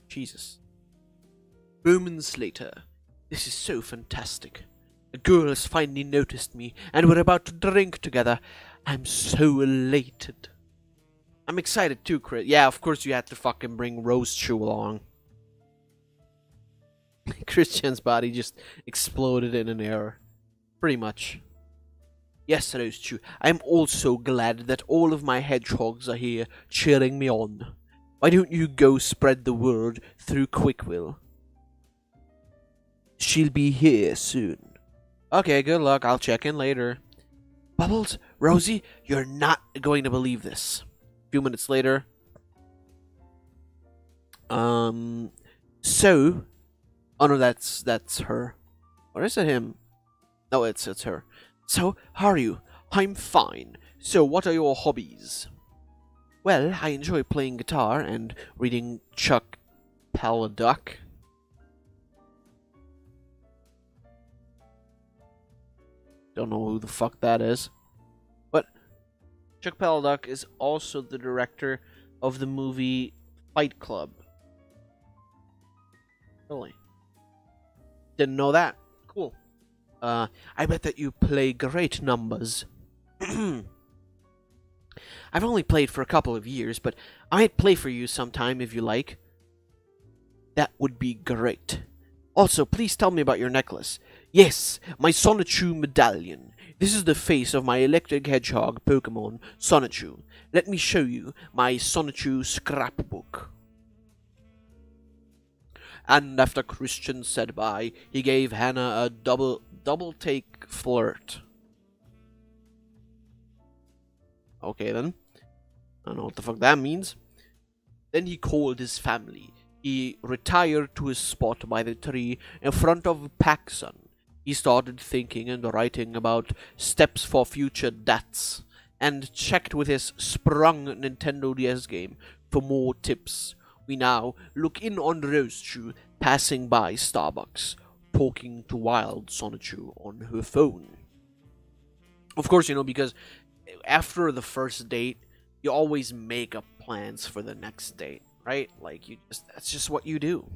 Jesus. Moments later. This is so fantastic. A girl has finally noticed me, and we're about to drink together. I'm so elated. I'm excited too, Chris. Yeah, of course you had to fucking bring Rose Chew along. Christian's body just exploded in an air. Pretty much. Yes, Sonichu, I'm also glad that all of my hedgehogs are here cheering me on. Why don't you go spread the word through Quickwill? She'll be here soon. Okay, good luck. I'll check in later. Bubbles, Rosie, you're not going to believe this. A few minutes later. So... Oh no, that's her. Or is it him? No, it's her. So, how are you? I'm fine. So, what are your hobbies? Well, I enjoy playing guitar and reading Chuck Palahniuk. Don't know who the fuck that is. But Chuck Palahniuk is also the director of the movie Fight Club. Really? Didn't know that. Cool. I bet that you play great numbers. I've only played for a couple of years, but I might play for you sometime if you like. That would be great. Also, please tell me about your necklace. Yes, my Sonichu medallion. This is the face of my electric hedgehog Pokemon, Sonichu. Let me show you my Sonichu scrapbook. And after Christian said bye, he gave Hannah a double-take flirt. Okay then. I don't know what the fuck that means. Then he called his family. He retired to his spot by the tree in front of Paxson. He started thinking and writing about steps for future deaths, and checked with his sprung Nintendo DS game for more tips. We now look in on Rosechu passing by Starbucks, talking to Wild Sonichu on her phone. Of course, you know, because after the first date, you always make up plans for the next date, right? Like, that's just what you do.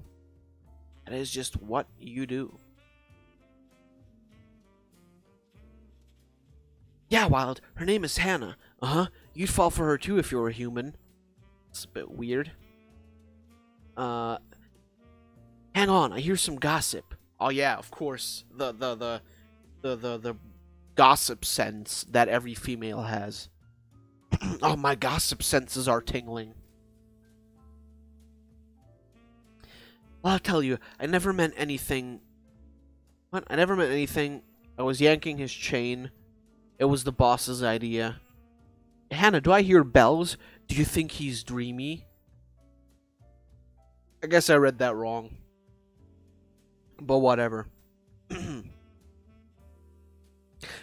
That is just what you do. Yeah, Wild, her name is Hannah. Uh-huh, you'd fall for her too if you were a human. It's a bit weird. Hang on, I hear some gossip. Oh yeah, of course. The gossip sense that every female has. Oh, my gossip senses are tingling. Well, I'll tell you, I never meant anything. What? I never meant anything. I was yanking his chain. It was the boss's idea. Hannah, do I hear bells? Do you think he's dreamy? I guess I read that wrong. But whatever.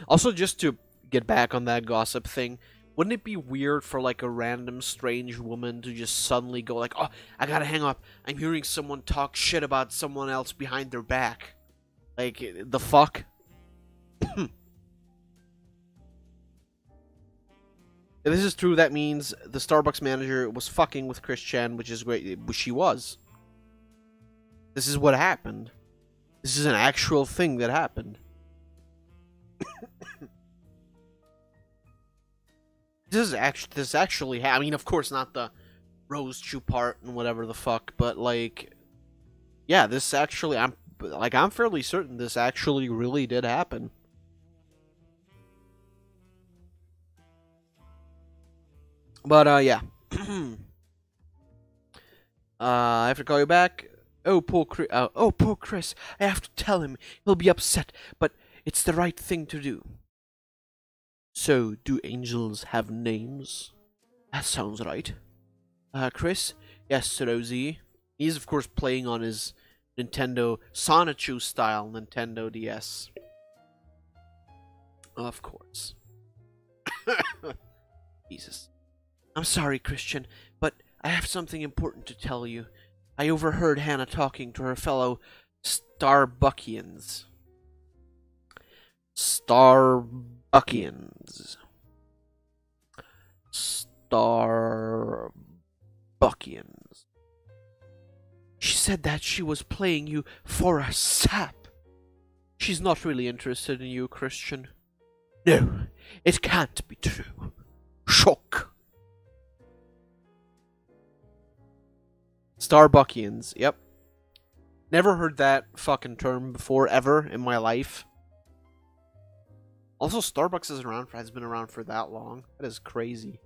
Also, just to get back on that gossip thing, wouldn't it be weird for like a random strange woman to just suddenly go like, oh, I gotta hang up. I'm hearing someone talk shit about someone else behind their back. Like, the fuck? If this is true, that means the Starbucks manager was fucking with Chris Chan, which is great. She was. This is what happened. This is an actual thing that happened. This actually I mean, of course, not the Rose Chew part and whatever the fuck, but like, yeah, this actually, I'm fairly certain this actually really did happen. But yeah. I have to call you back. Oh, poor Chris. I have to tell him. He'll be upset, but it's the right thing to do. So, do angels have names? That sounds right. Chris? Yes, Rosie. He's, of course, playing on his Nintendo Sonichu style Nintendo DS. Of course. Jesus. I'm sorry, Christian, but I have something important to tell you. I overheard Hannah talking to her fellow Starbuckians. Starbuckians. She said that she was playing you for a sap. She's not really interested in you, Christian. No, it can't be true. Shock. Starbuckians, yep. Never heard that fucking term before, ever, in my life. Also, Starbucks has been around for that long. That is crazy.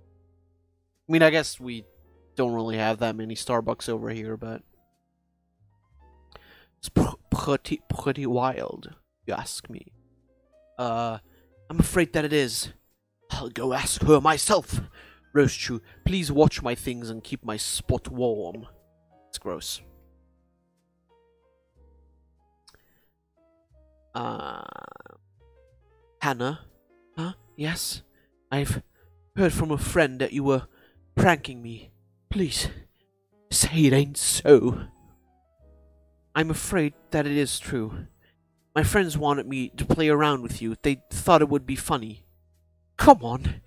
I mean, I guess we don't really have that many Starbucks over here, but... It's pretty wild, if you ask me. I'm afraid that it is. I'll go ask her myself. Sonichu, please watch my things and keep my spot warm. It's gross. Hannah? Huh? Yes? I've heard from a friend that you were pranking me. Please, say it ain't so. I'm afraid that it is true. My friends wanted me to play around with you. They thought it would be funny. Come on.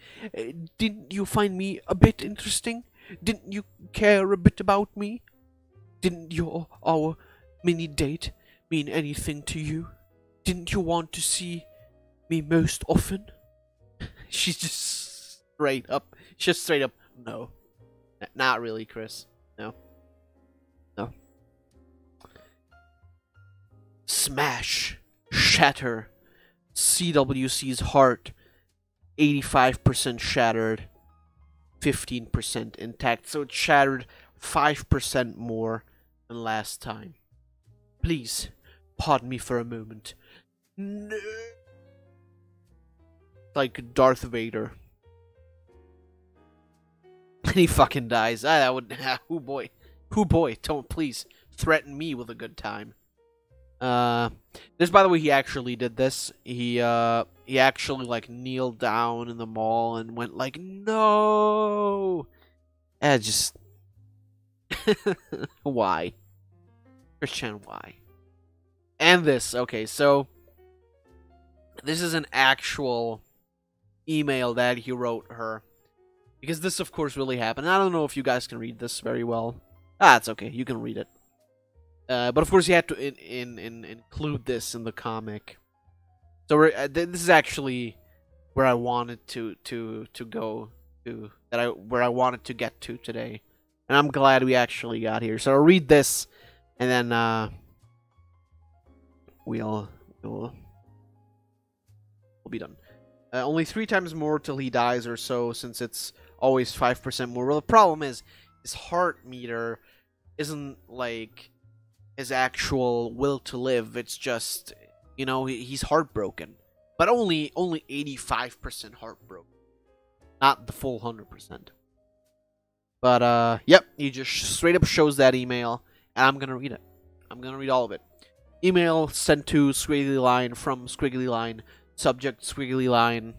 Didn't you find me a bit interesting? Didn't you care a bit about me? Didn't our mini date mean anything to you? Didn't you want to see me most often? She's just straight up. No. Not really, Chris. No. Smash. Shatter. CWC's heart. 85% shattered. 15% intact. So it shattered 5% more than last time. Please, pardon me for a moment. No. Like Darth Vader. And he fucking dies. That would... Who boy. Don't please threaten me with a good time. This, by the way, he actually did this. He actually, like, kneeled down in the mall and went like, no! Just... Why? Christian, why? And this, okay, so... This is an actual email that he wrote her. Because this, of course, really happened. I don't know if you guys can read this very well. It's okay, you can read it. But of course, you had to include this in the comic. So this is actually where I wanted to go to, where I wanted to get to today, and I'm glad we actually got here. So I'll read this, and then we'll be done. Only 3 times more till he dies or so, since it's always 5% more. Well, the problem is his heart meter isn't like his actual will to live. It's just, you know, he's heartbroken, but only 85% heartbroken, not the full 100%. But yep, he just straight up shows that email, and I'm gonna read it. I'm gonna read all of it. Email sent to Squiggly Line from Squiggly Line. Subject Squiggly Line.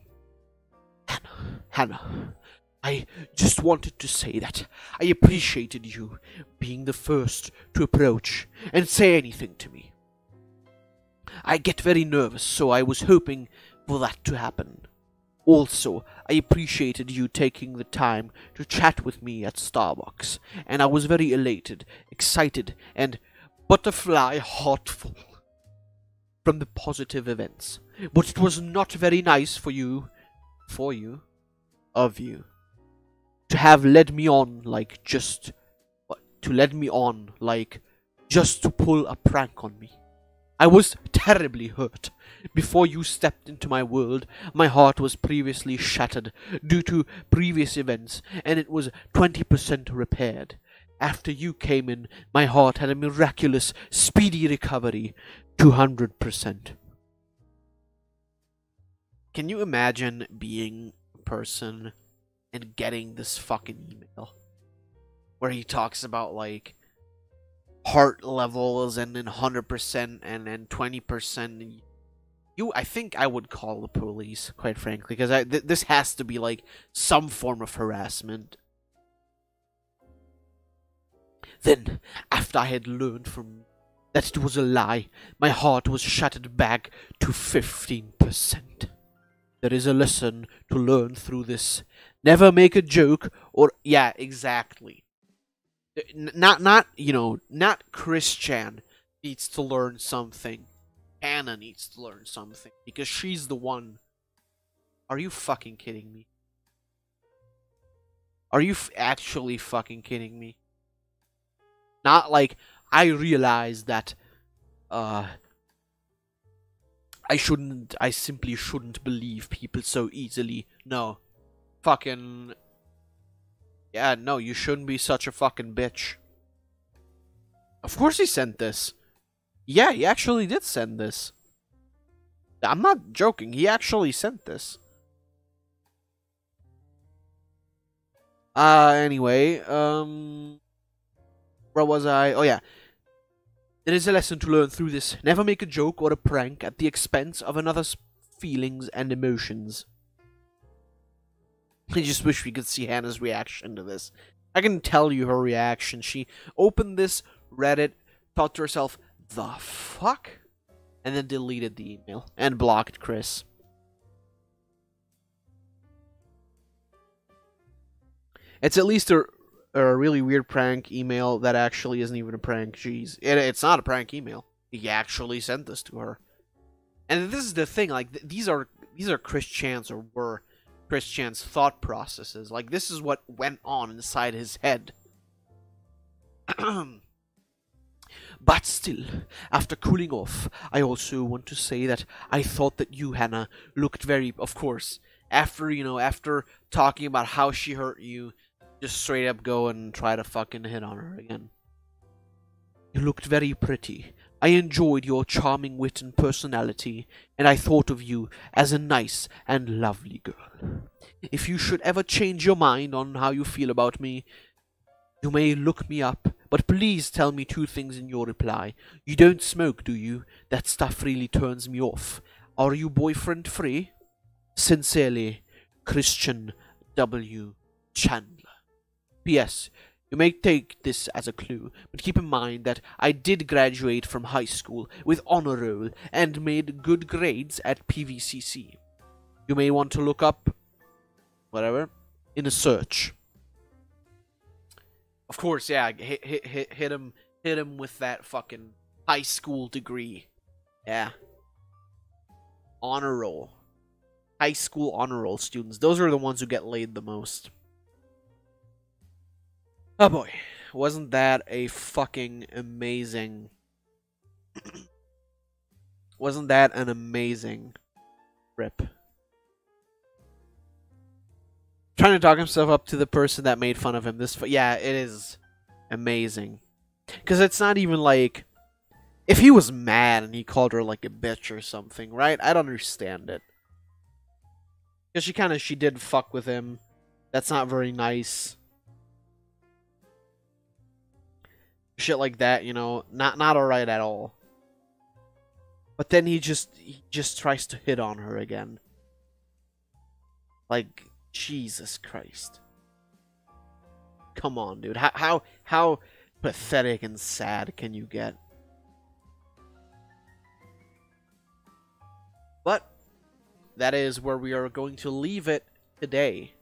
Hannah, I just wanted to say that I appreciated you being the first to approach and say anything to me. I get very nervous, so I was hoping for that to happen. Also, I appreciated you taking the time to chat with me at Starbucks, and I was very elated, excited, and butterfly heartful from the positive events. But it was not very nice of you, to have led me on like just to pull a prank on me. I was terribly hurt. Before you stepped into my world, my heart was previously shattered due to previous events, and it was 20% repaired. After you came in, my heart had a miraculous, speedy recovery, 200%. Can you imagine being a person and getting this fucking email where he talks about like heart levels and then 100% and then 20%? I think I would call the police, quite frankly, because this has to be like some form of harassment. Then, after I had learned from that it was a lie, my heart was shattered back to 15%. There is a lesson to learn through this. Never make a joke or... Yeah, exactly. Not Christian needs to learn something. Anna needs to learn something. Because she's the one... Are you fucking kidding me? Are you actually fucking kidding me? Not like, I realize that I simply shouldn't believe people so easily. No. Fucking... Yeah, no, you shouldn't be such a fucking bitch. Of course he sent this. Yeah, he actually did send this. I'm not joking, he actually sent this. Anyway, where was I? Oh yeah. There is a lesson to learn through this. Never make a joke or a prank at the expense of another's feelings and emotions. I just wish we could see Hannah's reaction to this. I can tell you her reaction. She opened this, read it, thought to herself, the fuck? And then deleted the email and blocked Chris. It's at least a really weird prank email that actually isn't even a prank. Jeez. It's not a prank email. He actually sent this to her. And this is the thing, like, these are Chris Chan's, or were Chris Chan's thought processes. Like, this is what went on inside his head. But still, after cooling off, I also want to say that I thought that you, Hannah, looked very, of course, after, you know, after talking about how she hurt you, just straight up go and try to fucking hit on her again. You looked very pretty. I enjoyed your charming wit and personality, and I thought of you as a nice and lovely girl. If you should ever change your mind on how you feel about me, you may look me up, but please tell me 2 things in your reply. You don't smoke, do you? That stuff really turns me off. Are you boyfriend free? Sincerely, Christian W. Chandler. P.S. You may take this as a clue, but keep in mind that I did graduate from high school with honor roll and made good grades at PVCC. You may want to look up whatever in a search. Of course, yeah, hit him with that fucking high school degree. Yeah. Honor roll. High school honor roll students. Those are the ones who get laid the most. Oh boy, wasn't that a fucking amazing... Wasn't that an amazing rip? Trying to talk himself up to the person that made fun of him. Yeah, it is amazing. Because it's not even like... If he was mad and he called her like a bitch or something, right? I'd understand it. Because she did fuck with him. That's not very nice. Shit like that, you know, not alright at all. But then he just tries to hit on her again. Like, Jesus Christ. Come on, dude. How pathetic and sad can you get? But that is where we are going to leave it today.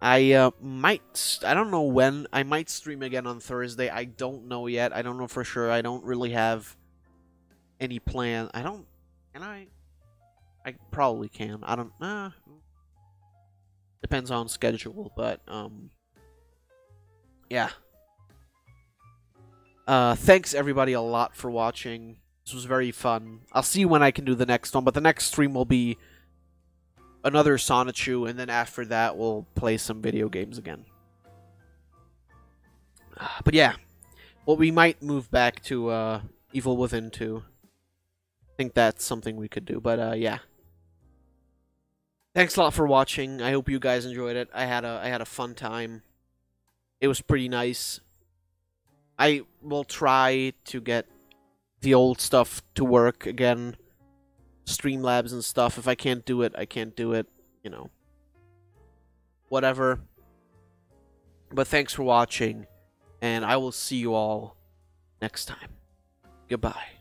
I don't know when. I might stream again on Thursday. I don't know yet. I don't know for sure. I don't really have any plan. Can I? I probably can. I don't, depends on schedule, but, yeah. Thanks everybody a lot for watching. This was very fun. I'll see when I can do the next one, but the next stream will be another Sonichu, and then after that we'll play some video games again. But yeah, well, we might move back to Evil Within 2. I think that's something we could do, but yeah. Thanks a lot for watching. I hope you guys enjoyed it. I had a fun time. It was pretty nice. I will try to get the old stuff to work again. Streamlabs and stuff. If I can't do it, I can't do it. You know. Whatever. But thanks for watching, and I will see you all next time. Goodbye.